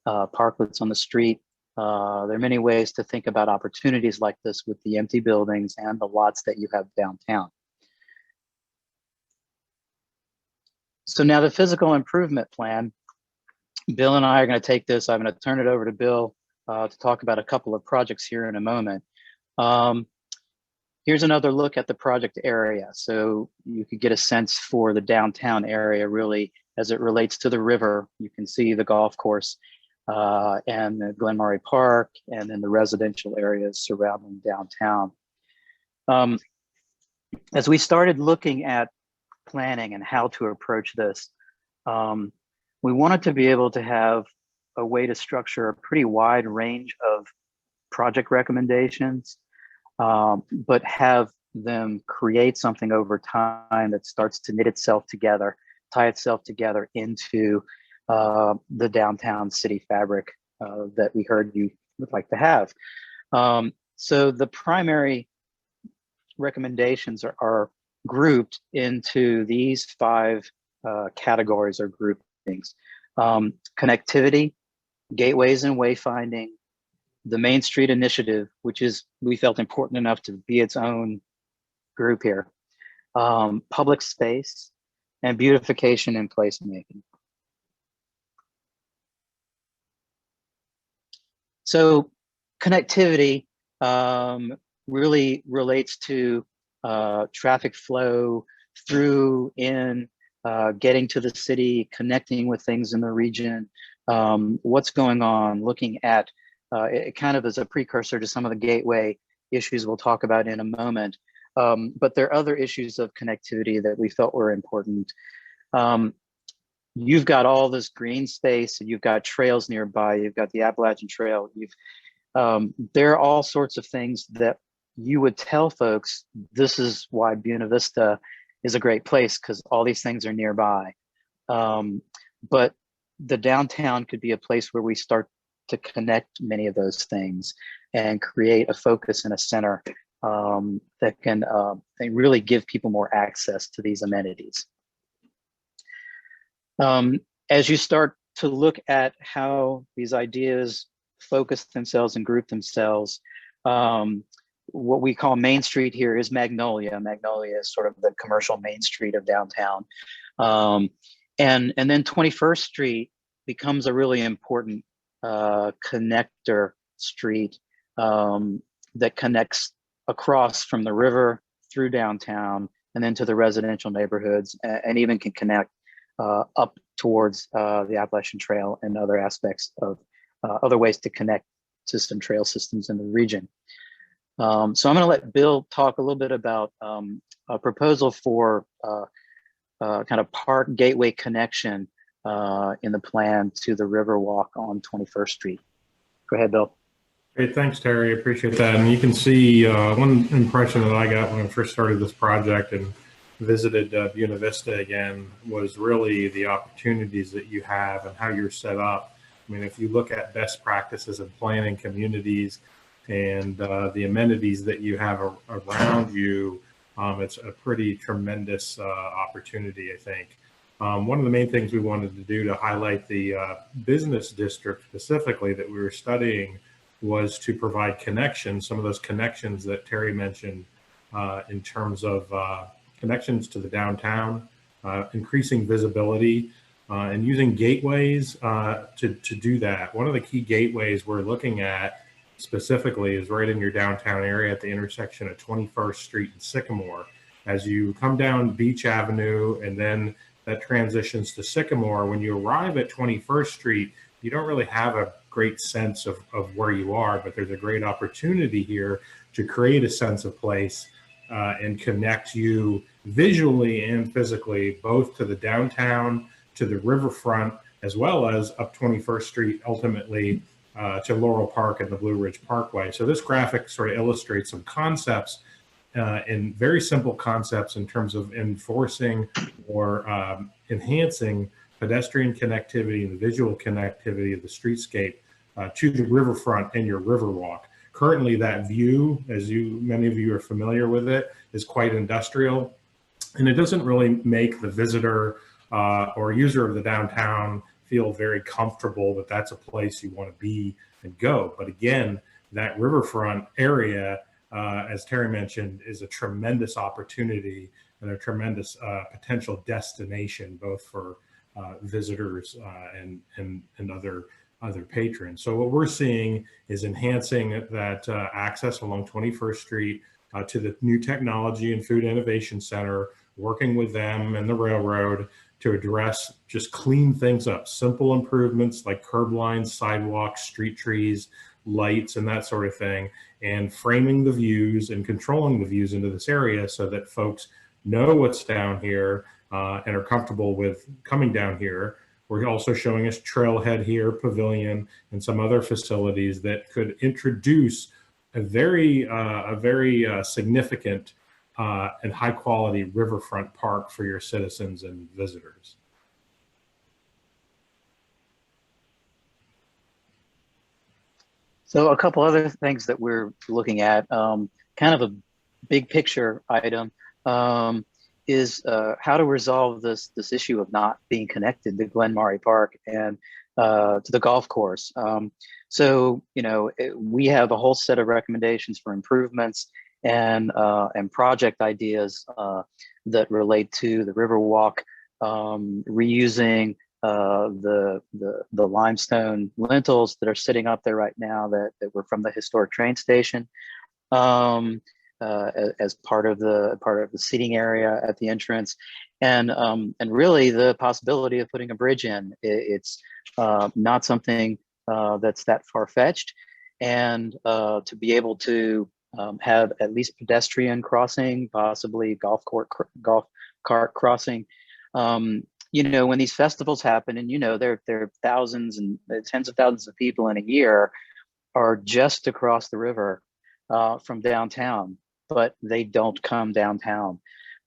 B: parklets on the street. There are many ways to think about opportunities like this with the empty buildings and the lots that you have downtown. So now the physical improvement plan, Bill and I are going to take this. I'm going to turn it over to Bill to talk about a couple of projects here in a moment. Here's another look at the project area. So you could get a sense for the downtown area really as it relates to the river. You can see the golf course and the Glen Murray Park and then the residential areas surrounding downtown. As we started looking at planning and how to approach this, we wanted to be able to have a way to structure a pretty wide range of project recommendations, but have them create something over time that starts to knit itself together, tie itself together into the downtown city fabric that we heard you would like to have. So the primary recommendations are grouped into these 5 categories or groupings. Connectivity, gateways and wayfinding, the Main Street Initiative, which we felt important enough to be its own group here, public space, and beautification and placemaking. So connectivity really relates to traffic flow through, in, getting to the city, connecting with things in the region, what's going on, looking at, it kind of is a precursor to some of the gateway issues we'll talk about in a moment. But there are other issues of connectivity that we felt were important. You've got all this green space and you've got trails nearby, you've got the Appalachian Trail, there are all sorts of things that you would tell folks, this is why Buena Vista is a great place because all these things are nearby. But the downtown could be a place where we start to connect many of those things and create a focus and a center that can really give people more access to these amenities. as you start to look at how these ideas focus themselves and group themselves, what we call Main Street here is Magnolia. Magnolia is sort of the commercial Main Street of downtown. And then 21st Street becomes a really important connector street that connects across from the river through downtown and then to the residential neighborhoods, and even can connect up towards the Appalachian Trail and other aspects of other ways to connect to some trail systems in the region. So I'm going to let Bill talk a little bit about a proposal for kind of park gateway connection in the plan to the Riverwalk on 21st Street. Go ahead, Bill.
D: Great, thanks, Terry. I appreciate that. And you can see one impression that I got when I first started this project and visited Buena Vista again was really the opportunities that you have and how you're set up. I mean, if you look at best practices in planning communities and the amenities that you have around you, it's a pretty tremendous opportunity, I think. One of the main things we wanted to do to highlight the business district specifically that we were studying was to provide connections, some of those connections that Terry mentioned in terms of connections to the downtown, increasing visibility, and using gateways to do that. One of the key gateways we're looking at specifically is right in your downtown area at the intersection of 21st Street and Sycamore. As you come down Beach Avenue and then that transitions to Sycamore, when you arrive at 21st Street, you don't really have a great sense of where you are, but there's a great opportunity here to create a sense of place and connect you visually and physically, both to the downtown, to the riverfront, as well as up 21st Street, ultimately to Laurel Park and the Blue Ridge Parkway. So this graphic sort of illustrates some concepts and very simple concepts in terms of enforcing or enhancing pedestrian connectivity and the visual connectivity of the streetscape to the riverfront and your Riverwalk. Currently, that view, as many of you are familiar with it, is quite industrial, and it doesn't really make the visitor or user of the downtown feel very comfortable that that's a place you want to be and go. But again, that riverfront area, as Terry mentioned, is a tremendous opportunity and a tremendous potential destination, both for visitors and other patrons. So what we're seeing is enhancing that access along 21st Street to the New Technology and Food Innovation Center, working with them and the railroad to address, just clean things up, simple improvements like curb lines, sidewalks, street trees, lights, and that sort of thing, and framing the views and controlling the views into this area so that folks know what's down here and are comfortable with coming down here. We're also showing us trailhead here, pavilion, and some other facilities that could introduce a very significant and high quality riverfront park for your citizens and visitors.
B: So a couple other things that we're looking at, kind of a big picture item, is how to resolve this issue of not being connected to Glen Murray Park and to the golf course. So, you know, we have a whole set of recommendations for improvements and project ideas that relate to the Riverwalk, reusing the limestone lintels that are sitting up there right now that were from the historic train station. As part of the seating area at the entrance, and really the possibility of putting a bridge in. It's not something that's that far-fetched, and to be able to have at least pedestrian crossing, possibly golf cart crossing. You know, when these festivals happen, and you know there are thousands and tens of thousands of people in a year are just across the river from downtown, but they don't come downtown.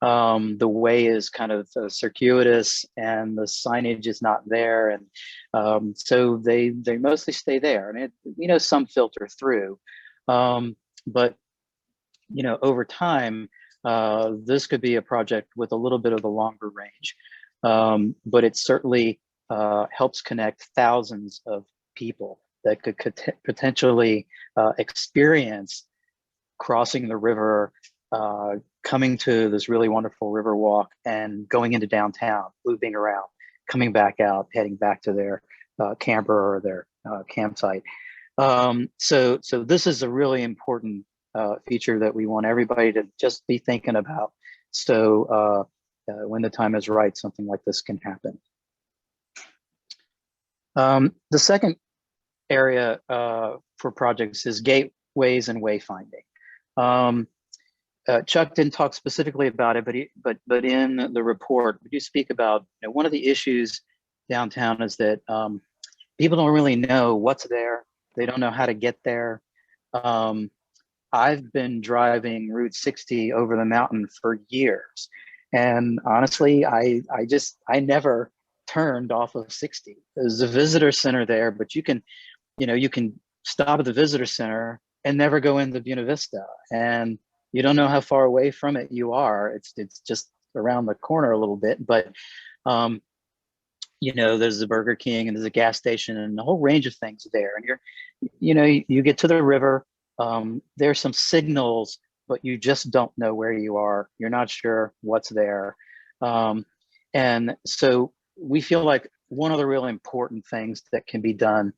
B: The way is kind of circuitous, and the signage is not there, and so they mostly stay there. I mean, you know, some filter through, but you know, over time, this could be a project with a little bit of a longer range, but it's certainly helps connect thousands of people that could potentially experience crossing the river, coming to this really wonderful river walk and going into downtown, looping around, coming back out, heading back to their camper or their campsite. So this is a really important feature that we want everybody to just be thinking about. So when the time is right, something like this can happen. The second area for projects is gateways and wayfinding. Chuck didn't talk specifically about it, but in the report, we do speak about, one of the issues downtown is that people don't really know what's there. They don't know how to get there. I've been driving Route 60 over the mountain for years, and honestly, I never turned off of 60. There's a visitor center there, but you can stop at the visitor center and never go into Buena Vista, and you don't know how far away from it you are. It's just around the corner a little bit, but there's a Burger King and there's a gas station and a whole range of things there. And you get to the river. There's some signals, but you just don't know where you are. You're not sure what's there. And so we feel like one of the really important things that can be done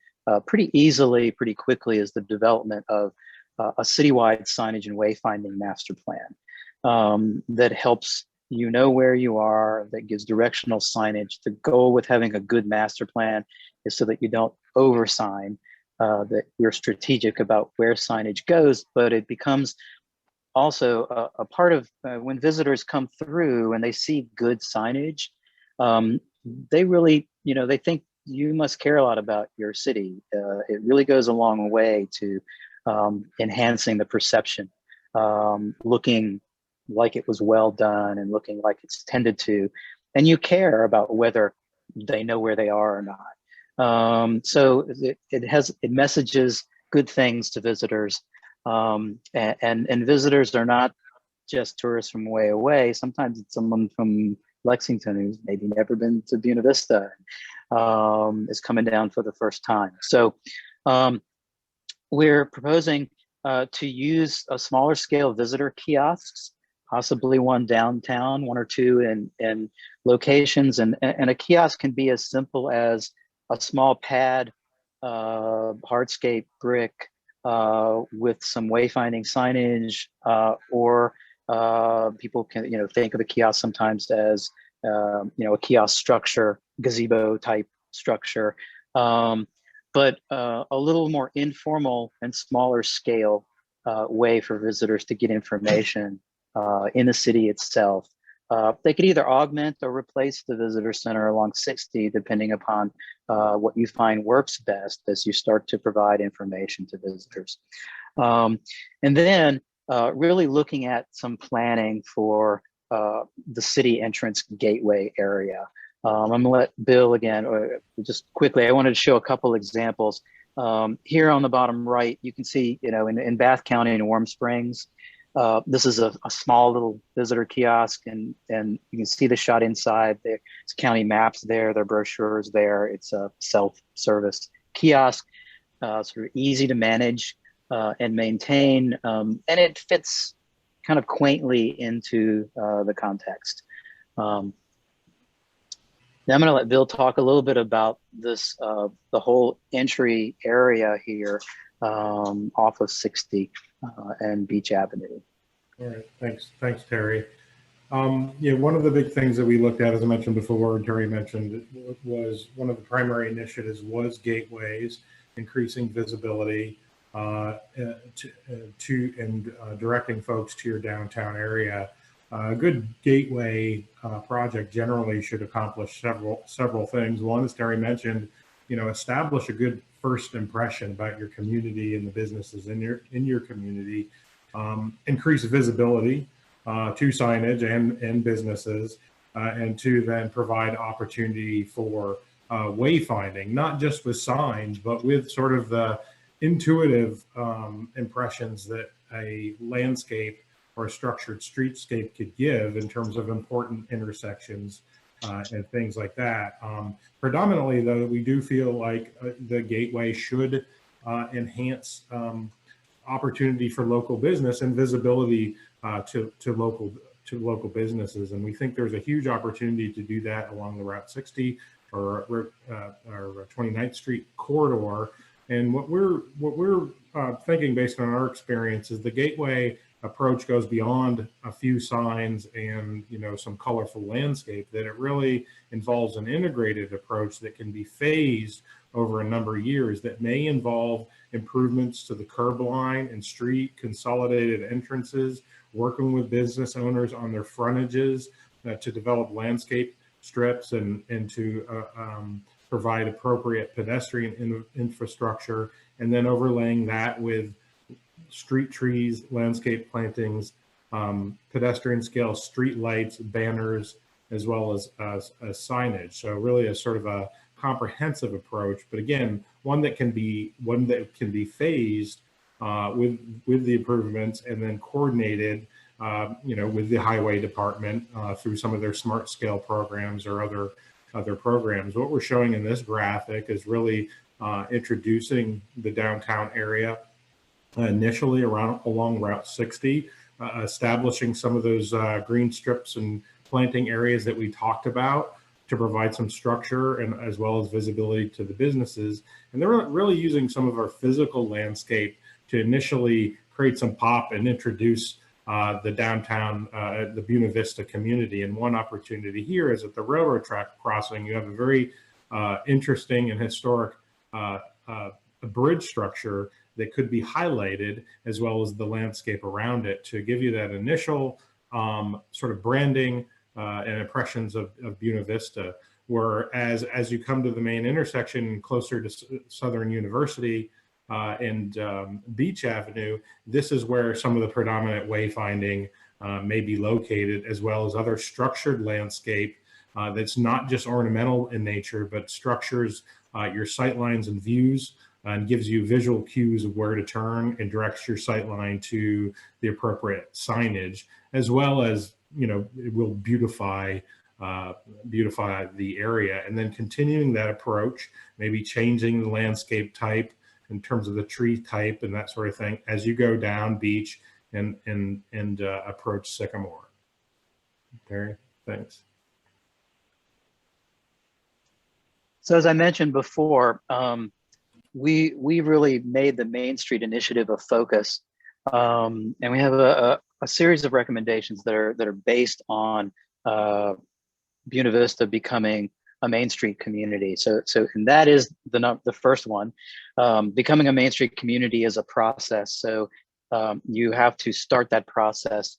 B: pretty easily, pretty quickly, is the development of a citywide signage and wayfinding master plan that helps you know where you are, that gives directional signage. The goal with having a good master plan is so that you don't oversign, that you're strategic about where signage goes, but it becomes also a part of when visitors come through and they see good signage, they really, they think you must care a lot about your city. It really goes a long way to enhancing the perception, looking like it was well done and looking like it's tended to, and you care about whether they know where they are or not. So it messages good things to visitors, and visitors are not just tourists from way away. Sometimes it's someone from Lexington who's maybe never been to Buena Vista, is coming down for the first time. So we're proposing to use a smaller scale visitor kiosks, possibly one downtown, one or two in locations. And a kiosk can be as simple as a small pad, hardscape brick with some wayfinding signage, or people can, think of a kiosk sometimes as, a kiosk structure, gazebo type structure, but a little more informal and smaller scale way for visitors to get information in the city itself. They could either augment or replace the visitor center along 60, depending upon what you find works best as you start to provide information to visitors. And then really looking at some planning for the city entrance gateway area. I'm gonna let Bill again, or just quickly, I wanted to show a couple examples. Here on the bottom right, you can see, in Bath County in Warm Springs, this is a small little visitor kiosk, and you can see the shot inside. There's county maps there, their brochures there. It's a self-service kiosk, sort of easy to manage and maintain, and it fits kind of quaintly into the context. Now I'm going to let Bill talk a little bit about this, the whole entry area here off of 60 and Beach Avenue.
D: All right, thanks, Terry. One of the big things that we looked at, as I mentioned before, and Terry mentioned, was one of the primary initiatives was gateways, increasing visibility and directing folks to your downtown area. A good gateway project generally should accomplish several things. One, as Terry mentioned, establish a good first impression about your community and the businesses in your community. Increase visibility to signage and businesses, and to then provide opportunity for wayfinding, not just with signs, but with sort of the intuitive impressions that a landscape or a structured streetscape could give in terms of important intersections and things like that. Predominantly, though, we do feel like the gateway should enhance opportunity for local business and visibility to local businesses, and we think there's a huge opportunity to do that along the Route 60 or 29th Street corridor. And what we're thinking, based on our experience, is the gateway approach goes beyond a few signs and some colorful landscape, that it really involves an integrated approach that can be phased over a number of years, that may involve improvements to the curb line and street, consolidated entrances, working with business owners on their frontages to develop landscape strips and to provide appropriate pedestrian infrastructure, and then overlaying that with street trees, landscape plantings, pedestrian scale street lights, banners, as well as signage. So really a sort of a comprehensive approach, but again, one that can be phased with the improvements, and then coordinated with the highway department through some of their smart scale programs or other programs. What we're showing in this graphic is really introducing the downtown area initially along Route 60, establishing some of those green strips and planting areas that we talked about to provide some structure and as well as visibility to the businesses. And they're really using some of our physical landscape to initially create some pop and introduce the downtown, the Buena Vista community. And one opportunity here is at the railroad track crossing, you have a very interesting and historic bridge structure that could be highlighted, as well as the landscape around it, to give you that initial sort of branding and impressions of Buena Vista. Whereas as you come to the main intersection closer to Southern University and Beach Avenue, this is where some of the predominant wayfinding may be located, as well as other structured landscape that's not just ornamental in nature, but structures your sight lines and views, and gives you visual cues of where to turn and directs your sight line to the appropriate signage, as well as it will beautify the area. And then continuing that approach, maybe changing the landscape type in terms of the tree type and that sort of thing as you go down Beach and approach Sycamore. Terry, thanks.
B: So as I mentioned before, we really made the Main Street initiative a focus, and we have a series of recommendations that are based on Buena Vista becoming a Main Street community. So and that is the first one. Becoming a Main Street community is a process. So you have to start that process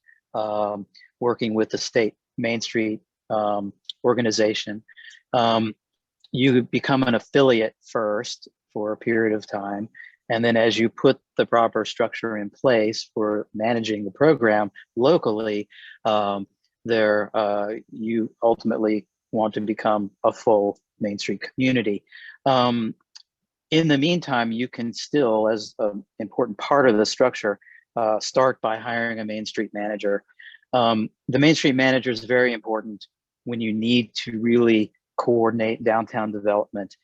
B: working with the state Main Street organization. You become an affiliate first for a period of time. And then as you put the proper structure in place for managing the program locally, you ultimately want to become a full Main Street community. In the meantime, you can still, as an important part of the structure, start by hiring a Main Street manager. The Main Street manager is very important when you need to really coordinate downtown development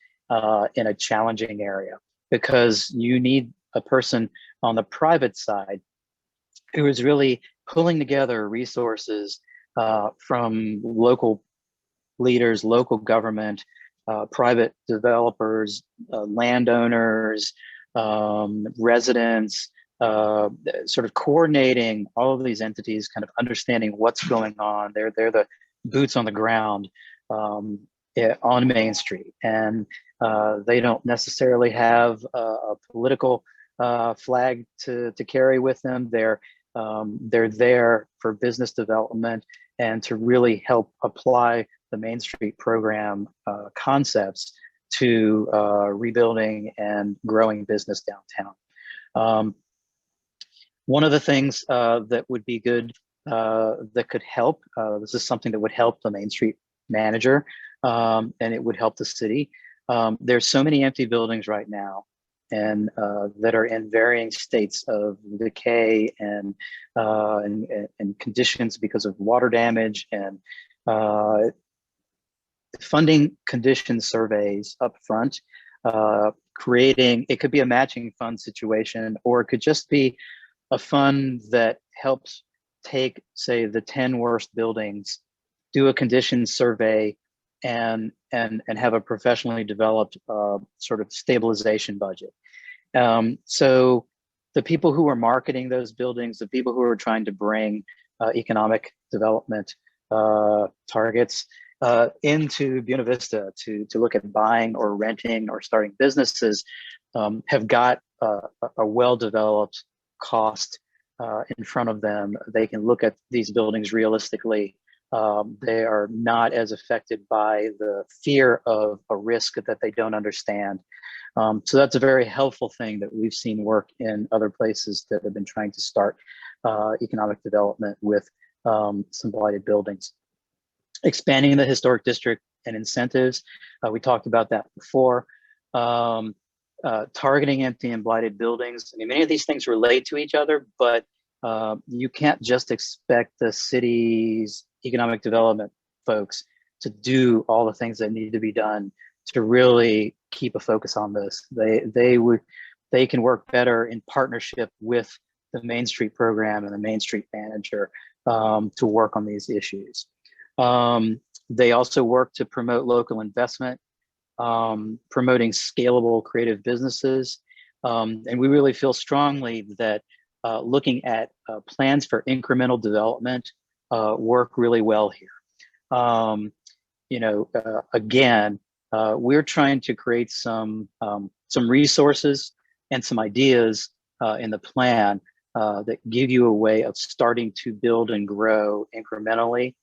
B: in a challenging area, because you need a person on the private side who is really pulling together resources from local leaders, local government, private developers, landowners, residents, sort of coordinating all of these entities, kind of understanding what's going on. They're the boots on the ground on Main Street, and they don't necessarily have a political flag to carry with them. They're there for business development and to really help apply the Main Street program concepts to rebuilding and growing business downtown. One of the things that would be good, that could help, this is something that would help the Main Street manager, and it would help the city. There's so many empty buildings right now, and that are in varying states of decay and conditions because of water damage and funding condition surveys up front, creating, it could be a matching fund situation, or it could just be a fund that helps take, say, the 10 worst buildings, do a condition survey, and have a professionally developed sort of stabilization budget. So the people who are marketing those buildings, the people who are trying to bring economic development targets into Buena Vista to look at buying or renting or starting businesses have got a well-developed cost in front of them. They can look at these buildings realistically. They are not as affected by the fear of a risk that they don't understand. So that's a very helpful thing that we've seen work in other places that have been trying to start economic development with some blighted buildings. Expanding the historic district and incentives, we talked about that before. Targeting empty and blighted buildings. I mean, many of these things relate to each other, but you can't just expect the city's economic development folks to do all the things that need to be done to really keep a focus on this. They can work better in partnership with the Main Street program and the Main Street manager to work on these issues. They also work to promote local investment, promoting scalable creative businesses. And we really feel strongly that looking at plans for incremental development work really well here. Again, we're trying to create some resources and some ideas in the plan that give you a way of starting to build and grow incrementally.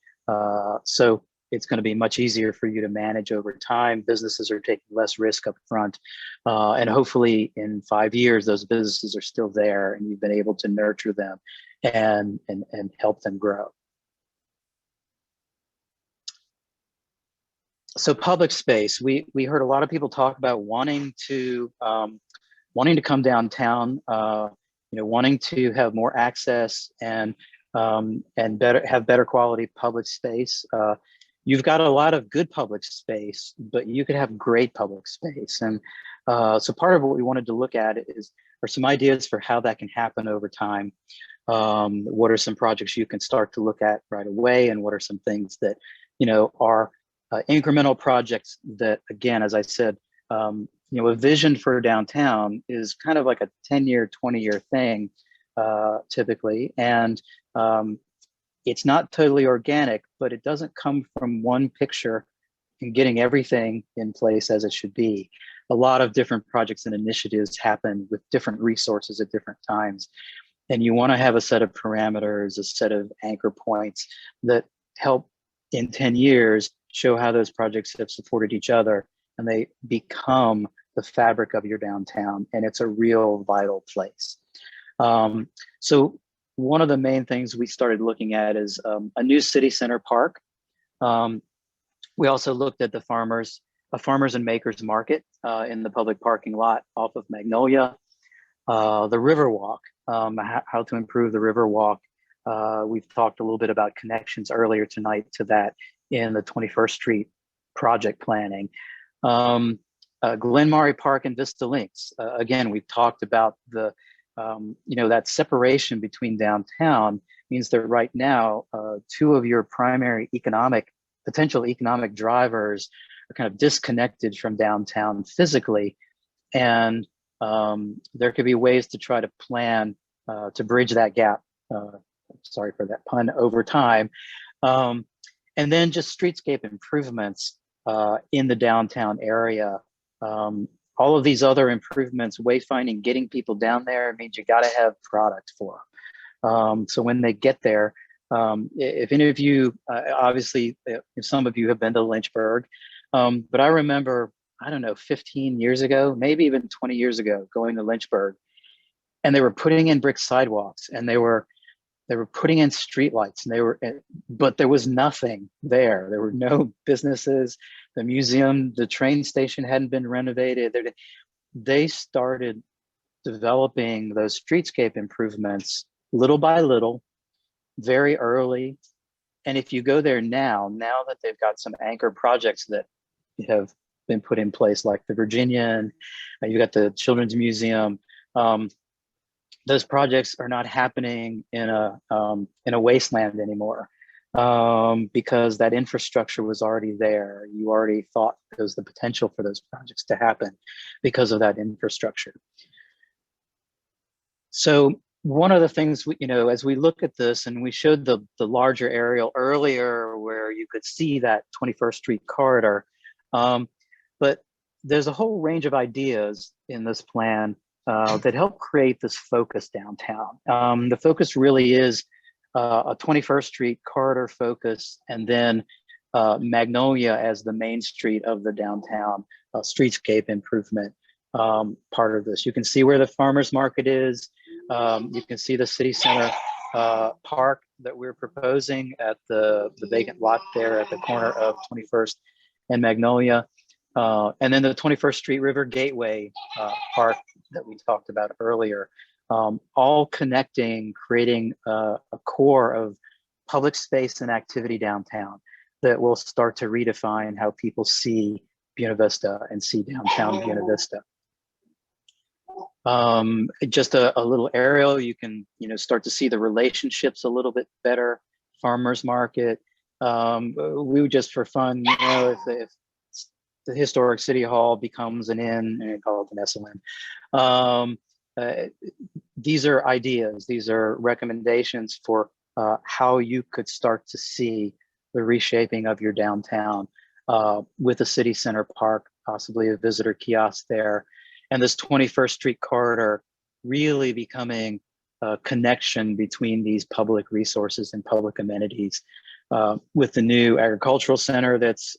B: So it's going to be much easier for you to manage over time. Businesses are taking less risk up front. And hopefully in 5 years, those businesses are still there and you've been able to nurture them and help them grow. So public space, we heard a lot of people talk about wanting to come downtown, wanting to have more access and have better quality public space. You've got a lot of good public space, but you could have great public space. And so part of what we wanted to look at are some ideas for how that can happen over time. What are some projects you can start to look at right away? And what are some things that, are incremental projects that, again, as I said, a vision for downtown is kind of like a 10-year, 20-year thing, typically. And it's not totally organic, but it doesn't come from one picture and getting everything in place as it should be. A lot of different projects and initiatives happen with different resources at different times. And you want to have a set of parameters, a set of anchor points that help in 10 years show how those projects have supported each other and they become the fabric of your downtown, and it's a real vital place. So one of the main things we started looking at is a new city center park. We also looked at a farmers and makers market in the public parking lot off of Magnolia, the Riverwalk, how to improve the Riverwalk. We've talked a little bit about connections earlier tonight to that in the 21st Street project planning. Glen Murray Park and Vista Links. Again, we've talked about the that separation between downtown means that right now, two of your primary potential economic drivers are kind of disconnected from downtown physically. And there could be ways to try to plan to bridge that gap. Sorry for that pun, over time. And then just streetscape improvements in the downtown area. All of these other improvements, wayfinding, getting people down there means you got to have product for them. So when they get there, if any of you, obviously, if some of you have been to Lynchburg, but I remember, 15 years ago, maybe even 20 years ago, going to Lynchburg, and they were putting in brick sidewalks, and they were putting in streetlights, and but there was nothing there. There were no businesses. The museum, the train station hadn't been renovated. They started developing those streetscape improvements little by little, very early, And if you go there now that they've got some anchor projects that have been put in place, like the Virginian, you've got the Children's Museum, those projects are not happening in a wasteland anymore, because that infrastructure was already there. You already thought there was the potential for those projects to happen because of that infrastructure. So one of the things, as we look at this, and we showed the larger aerial earlier where you could see that 21st Street corridor, but there's a whole range of ideas in this plan that help create this focus downtown. The focus really is a 21st Street corridor focus, and then Magnolia as the main street of the downtown streetscape improvement part of this. You can see where the farmers market is. You can see the city center park that we're proposing at the vacant lot there at the corner of 21st and Magnolia. And then the 21st Street River Gateway Park that we talked about earlier, all connecting, creating a core of public space and activity downtown that will start to redefine how people see Buena Vista and see downtown Buena Vista. Just a little aerial, you can start to see the relationships a little bit better. Farmers market. We would just for fun, if the historic city hall becomes an inn, and call it an SLN. These are ideas. These are recommendations for how you could start to see the reshaping of your downtown with a city center park, possibly a visitor kiosk there, and this 21st Street corridor really becoming a connection between these public resources and public amenities, with the new agricultural center that's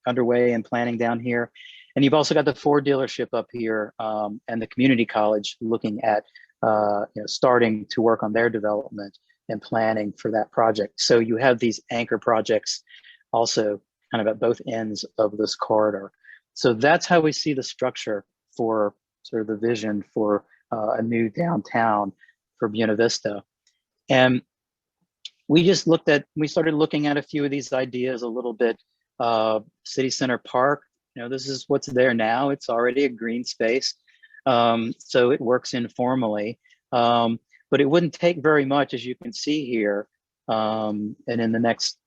B: underway and planning down here. And you've also got the Ford dealership up here, and the community college looking at starting to work on their development and planning for that project. So you have these anchor projects also kind of at both ends of this corridor. So that's how we see the structure for sort of the vision for a new downtown for Buena Vista. And we started looking at a few of these ideas a little bit. City Center Park, this is what's there now. It's already a green space. So it works informally, but it wouldn't take very much, as you can see here, and in the next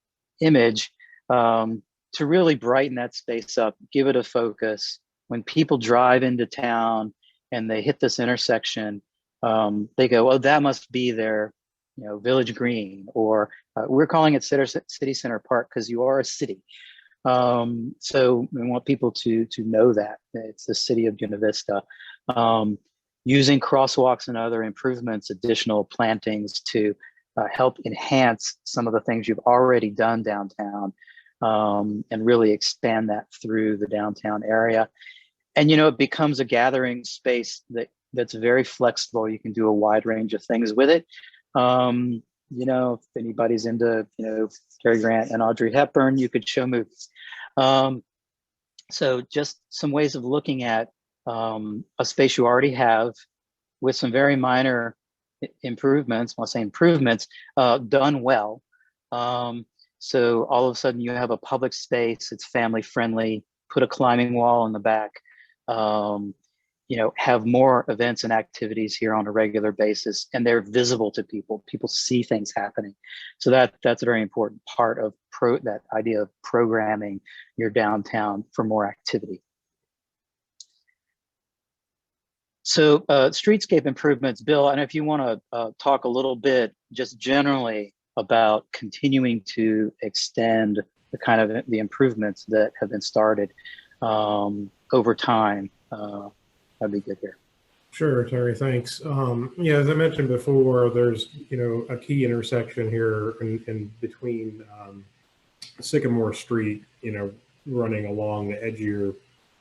B: image, to really brighten that space up, give it a focus. When people drive into town and they hit this intersection, they go, oh, that must be their Village Green, or we're calling it City Center Park because you are a city. So we want people to know that it's the city of Buena Vista. Using crosswalks and other improvements, additional plantings to help enhance some of the things you've already done downtown, and really expand that through the downtown area. And it becomes a gathering space that's very flexible. You can do a wide range of things with it. If anybody's into Cary Grant and Audrey Hepburn, you could show movies. So just some ways of looking at a space you already have with some very minor improvements. When I say improvements, done well. So all of a sudden you have a public space, it's family friendly, put a climbing wall in the back, have more events and activities here on a regular basis, and they're visible to people. People see things happening. So that's a very important part of that idea of programming your downtown for more activity. So streetscape improvements, Bill, and if you want to talk a little bit just generally about continuing to extend the kind of the improvements that have been started over time, that'd be good here.
D: Sure, Terry, thanks. As I mentioned before, there's a key intersection here in between Sycamore Street, running along the edge of your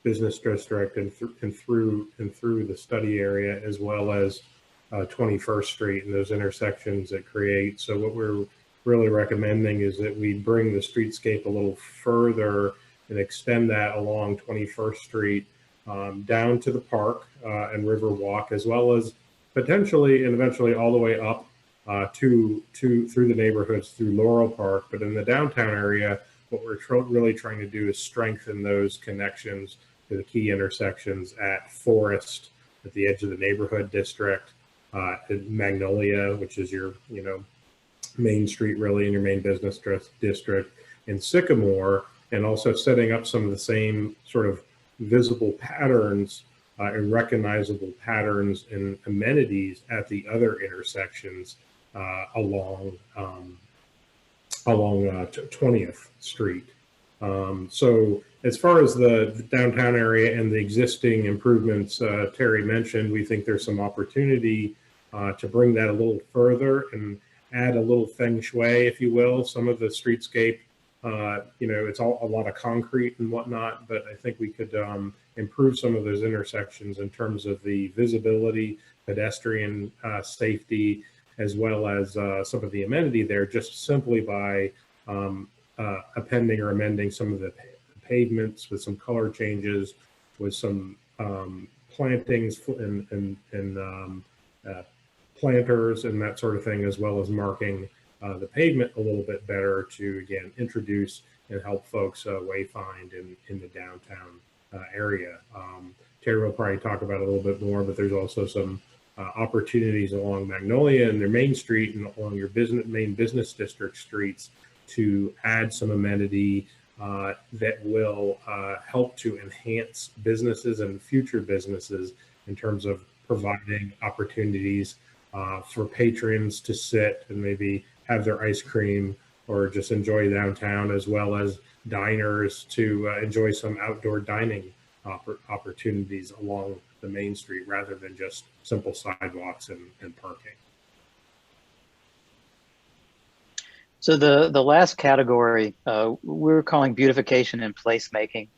D: business district and through the study area, as well as 21st Street and those intersections that create. So what we're really recommending is that we bring the streetscape a little further and extend that along 21st Street down to the park and Riverwalk, as well as potentially and eventually all the way up through the neighborhoods through Laurel Park. But in the downtown area, what we're really trying to do is strengthen those connections to the key intersections at Forest, at the edge of the neighborhood district, at Magnolia, which is your main street really in your main business district, in Sycamore, and also setting up some of the same sort of visible patterns and recognizable patterns and amenities at the other intersections along 20th Street. So as far as the downtown area and the existing improvements Terry mentioned, we think there's some opportunity to bring that a little further and add a little feng shui, if you will. Some of the streetscape, it's all a lot of concrete and whatnot, but I think we could improve some of those intersections in terms of the visibility, pedestrian safety, as well as some of the amenity there, just simply by appending or amending some of the pavements with some color changes, with some plantings and planters and that sort of thing, as well as marking the pavement a little bit better to, again, introduce and help folks wayfind in the downtown area. Terry will probably talk about it a little bit more, but there's also some opportunities along Magnolia and their main street and along your main business district streets to add some amenity that will help to enhance businesses and future businesses in terms of providing opportunities for patrons to sit and maybe have their ice cream or just enjoy downtown, as well as diners to enjoy some outdoor dining opportunities along the main street rather than just simple sidewalks and parking.
B: So the last category we're calling beautification and placemaking.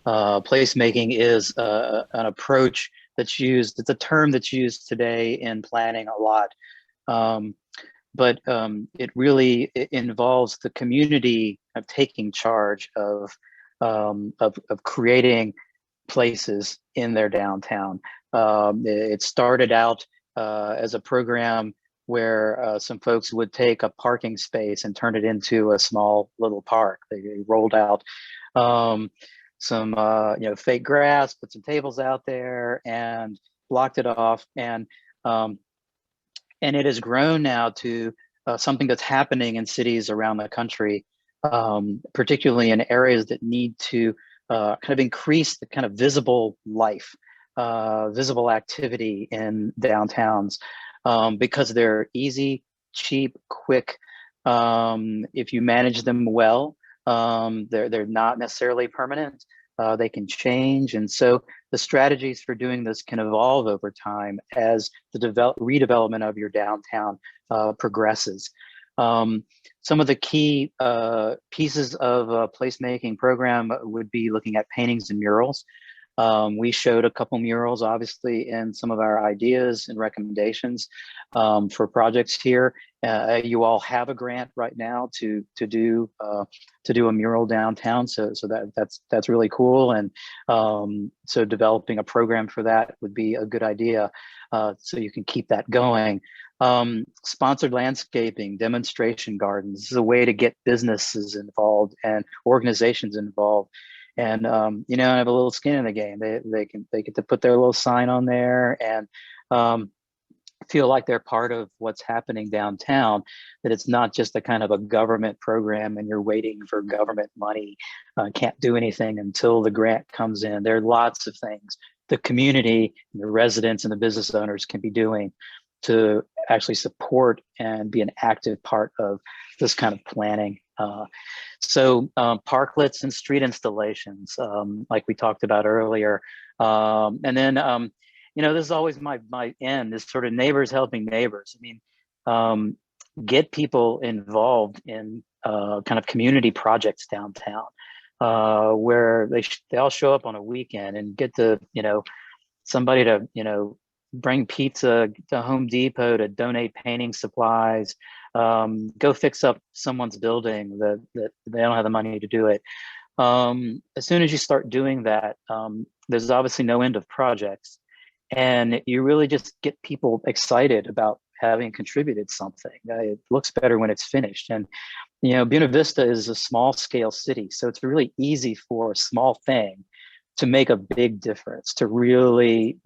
B: Placemaking is an approach that's used, it's a term that's used today in planning a lot. But it really involves the community of taking charge of creating places in their downtown. It started out as a program where some folks would take a parking space and turn it into a small little park. They rolled out some fake grass, put some tables out there, and blocked it off. And it has grown now to something that's happening in cities around the country, particularly in areas that need to kind of increase the kind of visible life, visible activity in downtowns, because they're easy, cheap, quick. If you manage them well, they're not necessarily permanent. They can change. And so the strategies for doing this can evolve over time as the redevelopment of your downtown progresses. Some of the key pieces of a placemaking program would be looking at paintings and murals. We showed a couple murals, obviously, in some of our ideas and recommendations for projects here. You all have a grant right now to do a mural downtown, so that's really cool. And so developing a program for that would be a good idea, so you can keep that going. Sponsored landscaping, demonstration gardens. This is a way to get businesses involved and organizations involved. And have a little skin in the game. They get to put their little sign on there and feel like they're part of what's happening downtown, that it's not just a kind of a government program and you're waiting for government money, can't do anything until the grant comes in. There are lots of things the community, the residents and the business owners can be doing to actually support and be an active part of this kind of planning. So parklets and street installations, like we talked about earlier. And then, this is always my end, is sort of neighbors helping neighbors. I mean, get people involved in kind of community projects downtown, where they all show up on a weekend and get to, somebody to, bring pizza to Home Depot to donate painting supplies, go fix up someone's building that they don't have the money to do it. As soon as you start doing that, there's obviously no end of projects, and you really just get people excited about having contributed something. It looks better when it's finished. And, Buena Vista is a small scale city. So it's really easy for a small thing to make a big difference, to really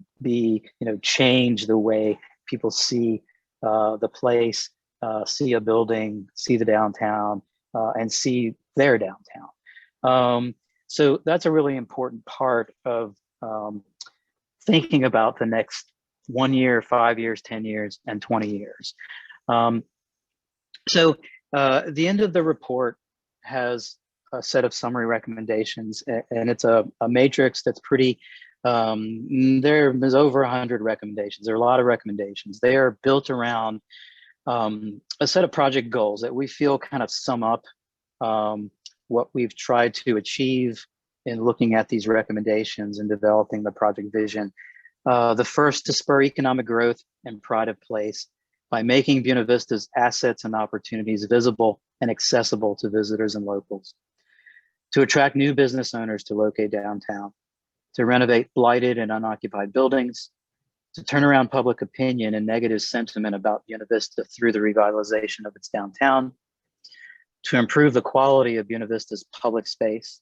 B: change the way people see the place, see a building, see the downtown, and see their downtown. So that's a really important part of thinking about the next 1 year, 5 years, 10 years, and 20 years. So the end of the report has a set of summary recommendations, and it's a matrix that's pretty, there's over 100 recommendations. There are a lot of recommendations. They are built around a set of project goals that we feel kind of sum up what we've tried to achieve in looking at these recommendations and developing the project vision. The first, to spur economic growth and pride of place by making Buena Vista's assets and opportunities visible and accessible to visitors and locals. To attract new business owners to locate downtown. To renovate blighted and unoccupied buildings. To turn around public opinion and negative sentiment about Buena Vista through the revitalization of its downtown. To improve the quality of Buena Vista's public space.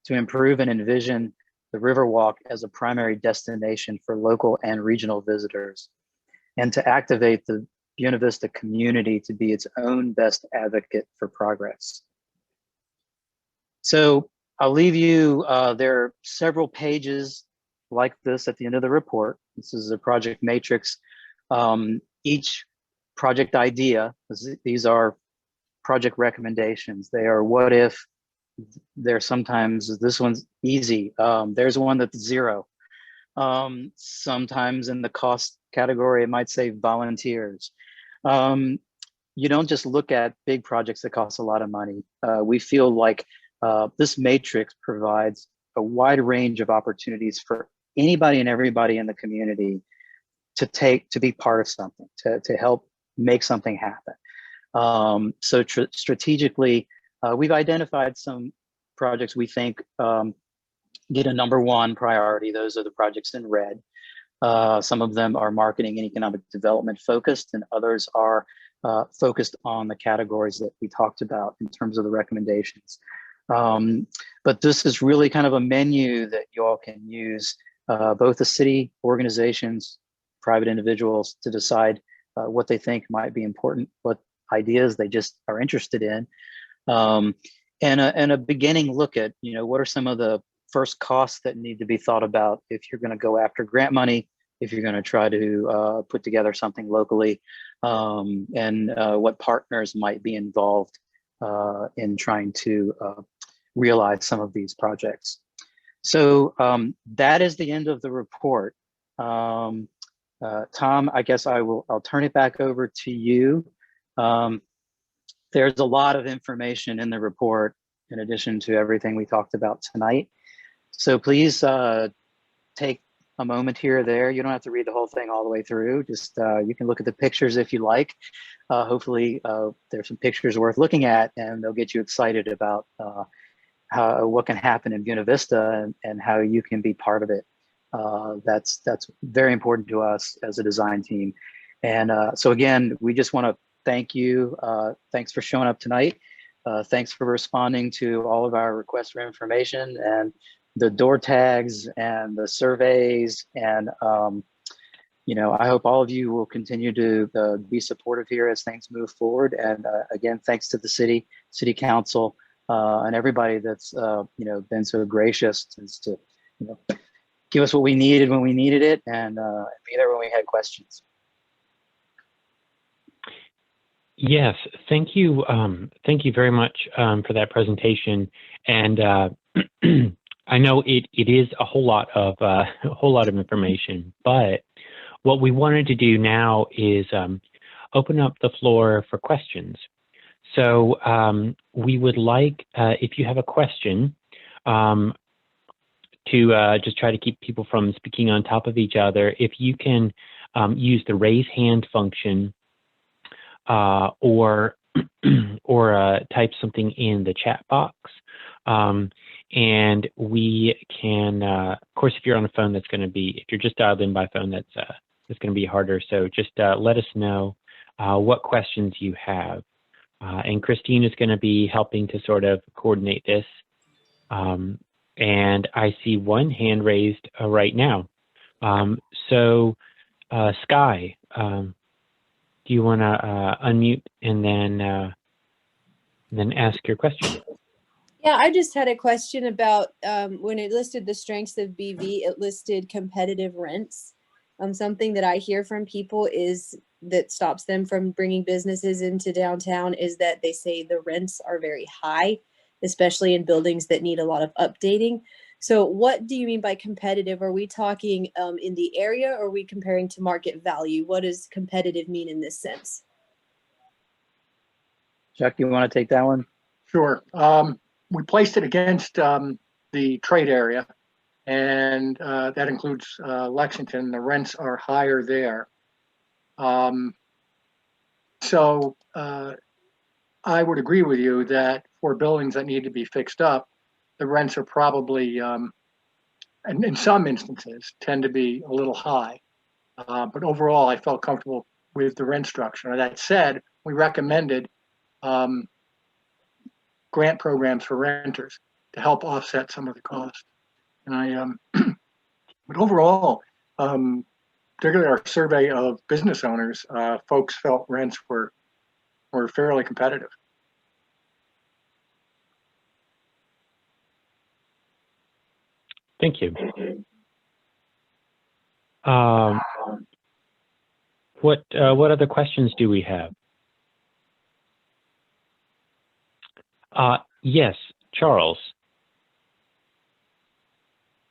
B: To improve and envision the Riverwalk as a primary destination for local and regional visitors, and to activate the Buena Vista community to be its own best advocate for progress. So I'll leave you, there are several pages like this at the end of the report. This is a project matrix. Each project idea, these are project recommendations. They are what if. They're sometimes, this one's easy. There's one that's 0. Sometimes in the cost category, it might say volunteers. You don't just look at big projects that cost a lot of money. We feel like this matrix provides a wide range of opportunities for anybody and everybody in the community to be part of something, to help make something happen. So strategically, we've identified some projects we think get a #1 priority. Those are the projects in red. Some of them are marketing and economic development focused, and others are focused on the categories that we talked about in terms of the recommendations. But this is really kind of a menu that you all can use, both the city, organizations, private individuals, to decide what they think might be important, what ideas they just are interested in. And a beginning look at, what are some of the first costs that need to be thought about if you're going to go after grant money, if you're going to try to put together something locally, and what partners might be involved in trying to realize some of these projects. So that is the end of the report. Tom, I guess I'll turn it back over to you. There's a lot of information in the report in addition to everything we talked about tonight. So please take a moment here or there. You don't have to read the whole thing all the way through. Just you can look at the pictures if you like. Hopefully there's some pictures worth looking at, and they'll get you excited about what can happen in Buena Vista and how you can be part of it. That's very important to us as a design team. And so again, we just want to thank you. Thanks for showing up tonight. Thanks for responding to all of our requests for information and the door tags and the surveys. And, I hope all of you will continue to be supportive here as things move forward. And again, thanks to the city council, and everybody that's, been so gracious as to, give us what we needed when we needed it, and be there when we had questions.
A: Yes, thank you. Thank you very much for that presentation. And I know it is a whole lot of information, but what we wanted to do now is open up the floor for questions. So we would like, if you have a question, to just try to keep people from speaking on top of each other, if you can use the raise hand function, or type something in the chat box, and we can, of course, if you're on a phone, that's going to be, if you're just dialed in by phone, that's it's going to be harder. So just let us know what questions you have. And Christine is going to be helping to sort of coordinate this. And I see one hand raised right now. So Sky, do you want to unmute and then ask your question?
E: Yeah, I just had a question about when it listed the strengths of BV, it listed competitive rents. Something that I hear from people is that stops them from bringing businesses into downtown is that they say the rents are very high, especially in buildings that need a lot of updating. So what do you mean by competitive? Are we talking in the area, or are we comparing to market value? What does competitive mean in this sense?
B: Chuck, you want to take that one?
C: Sure. We placed it against the trade area, and that includes Lexington. The rents are higher there. So I would agree with you that for buildings that need to be fixed up, the rents are probably, and in some instances, tend to be a little high. But overall, I felt comfortable with the rent structure. That said, we recommended grant programs for renters to help offset some of the costs. And but overall, particularly our survey of business owners, folks felt rents were fairly competitive.
A: Thank you. What other questions do we have? Yes, Charles.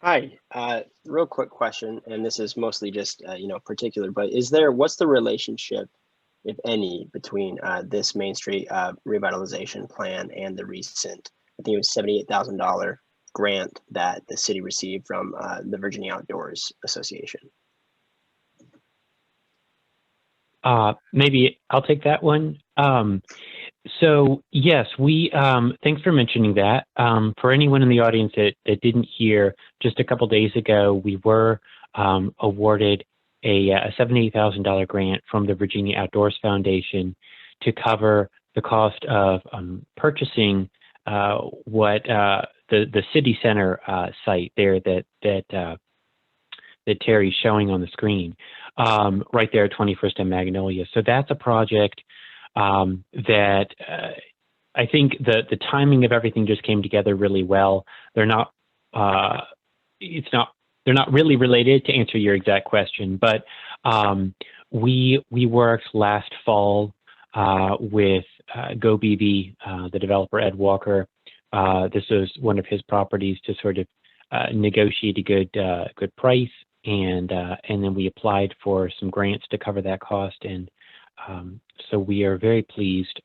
F: Hi, real quick question, and this is mostly just, particular, but what's the relationship, if any, between this Main Street revitalization plan and the recent, I think it was $78,000 grant that the city received from the Virginia Outdoors Association?
A: Maybe I'll take that one. So yes, thanks for mentioning that. For anyone in the audience that didn't hear, just a couple days ago, we were awarded a $78,000 grant from the Virginia Outdoors Foundation to cover the cost of purchasing what the city center site there that Terry's showing on the screen, right there at 21st and Magnolia. So that's a project that I think the timing of everything just came together really well. They're not really related, to answer your exact question, but we worked last fall with GoBV, the developer Ed Walker. This was one of his properties to sort of negotiate a good price, and then we applied for some grants to cover that cost, and so we are very pleased,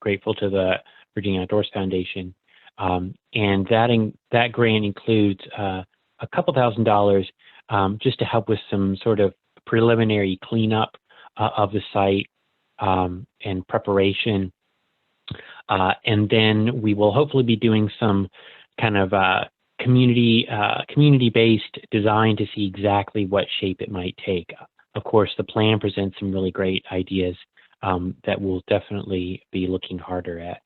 A: grateful to the Virginia Outdoors Foundation, and that grant includes a couple $1,000 just to help with some sort of preliminary cleanup of the site and preparation, and then we will hopefully be doing some kind of community-based design to see exactly what shape it might take. Of course, the plan presents some really great ideas that we'll definitely be looking harder at.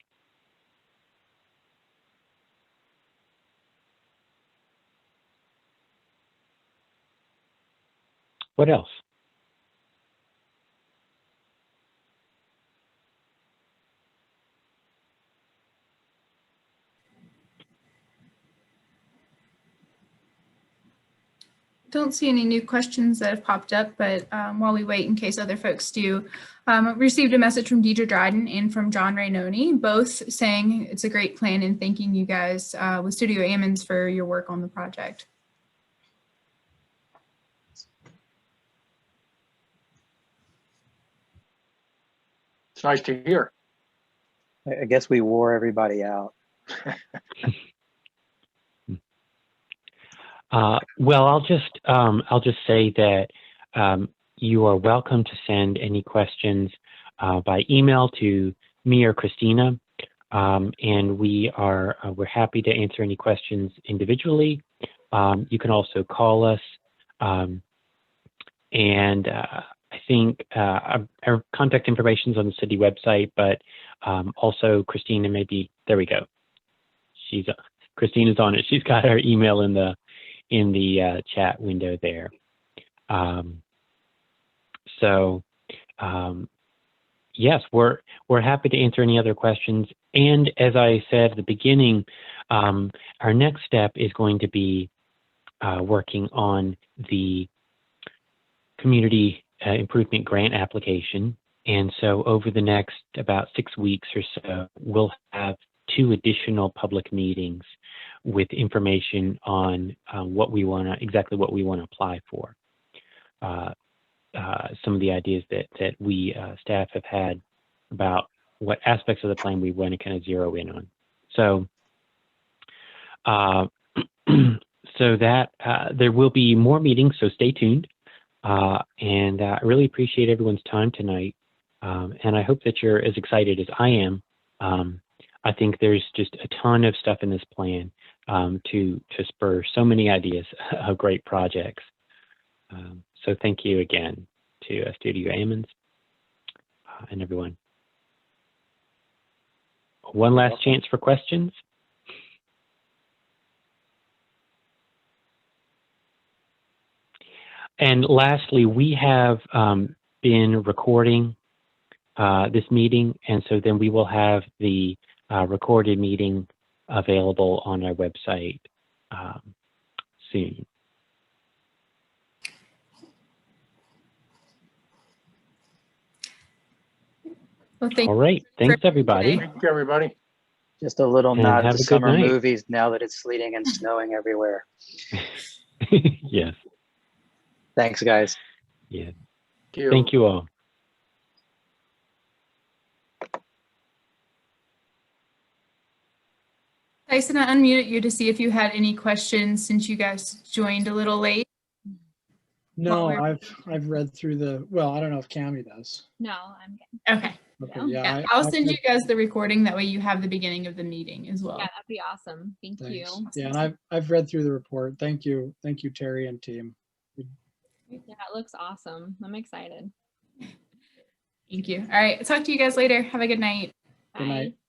A: What else?
G: Don't see any new questions that have popped up, but while we wait in case other folks do, received a message from Deidre Dryden and from John Rainoni, both saying it's a great plan and thanking you guys with Studio Ammons for your work on the project.
C: It's nice to hear.
B: I guess we wore everybody out.
A: Well, I'll just say that you are welcome to send any questions by email to me or Christina, and we're happy to answer any questions individually. You can also call us, And I think our contact information is on the city website, but also Christina, maybe, there we go. Christina's on it. She's got her email in the chat window there. Yes, we're happy to answer any other questions. And as I said at the beginning, our next step is going to be working on the community improvement grant application. And so over the next about 6 weeks or so, we'll have 2 additional public meetings with information on exactly what we want to apply for. Some of the ideas that we staff have had about what aspects of the plan we want to kind of zero in on. So, there will be more meetings, so stay tuned. And I really appreciate everyone's time tonight. And I hope that you're as excited as I am. I think there's just a ton of stuff in this plan to spur so many ideas of great projects. So thank you again to Studio Ammons and everyone. One last chance for questions. And lastly, we have been recording this meeting, and so then we will have the recorded meeting available on our website soon.
G: Well,
A: All right. Thanks, everybody.
C: Thank you, everybody.
B: Just a little
A: And
B: nod
A: have
B: to
A: a good
B: summer
A: night.
B: movies now that it's sleeting and snowing everywhere.
A: Yes.
B: Thanks, guys.
A: Yeah.
C: Thank you.
A: Thank you all.
G: Tyson, I unmuted you to see if you had any questions since you guys joined a little late.
H: No,
G: Well,
H: I've read through well, I don't know if Cami does.
I: No, I'm good.
G: Okay.
H: Okay,
I: No.
H: yeah.
G: I'll send you guys the recording. That way you have the beginning of the meeting as well.
I: Yeah, that'd be awesome. Thank
H: Thanks.
I: you.
H: Yeah, and I've read through the report. Thank you, Terry and team.
I: Yeah, it looks awesome. I'm excited.
G: Thank you. All right. Talk to you guys later. Have a good night.
H: Good night.
I: Bye.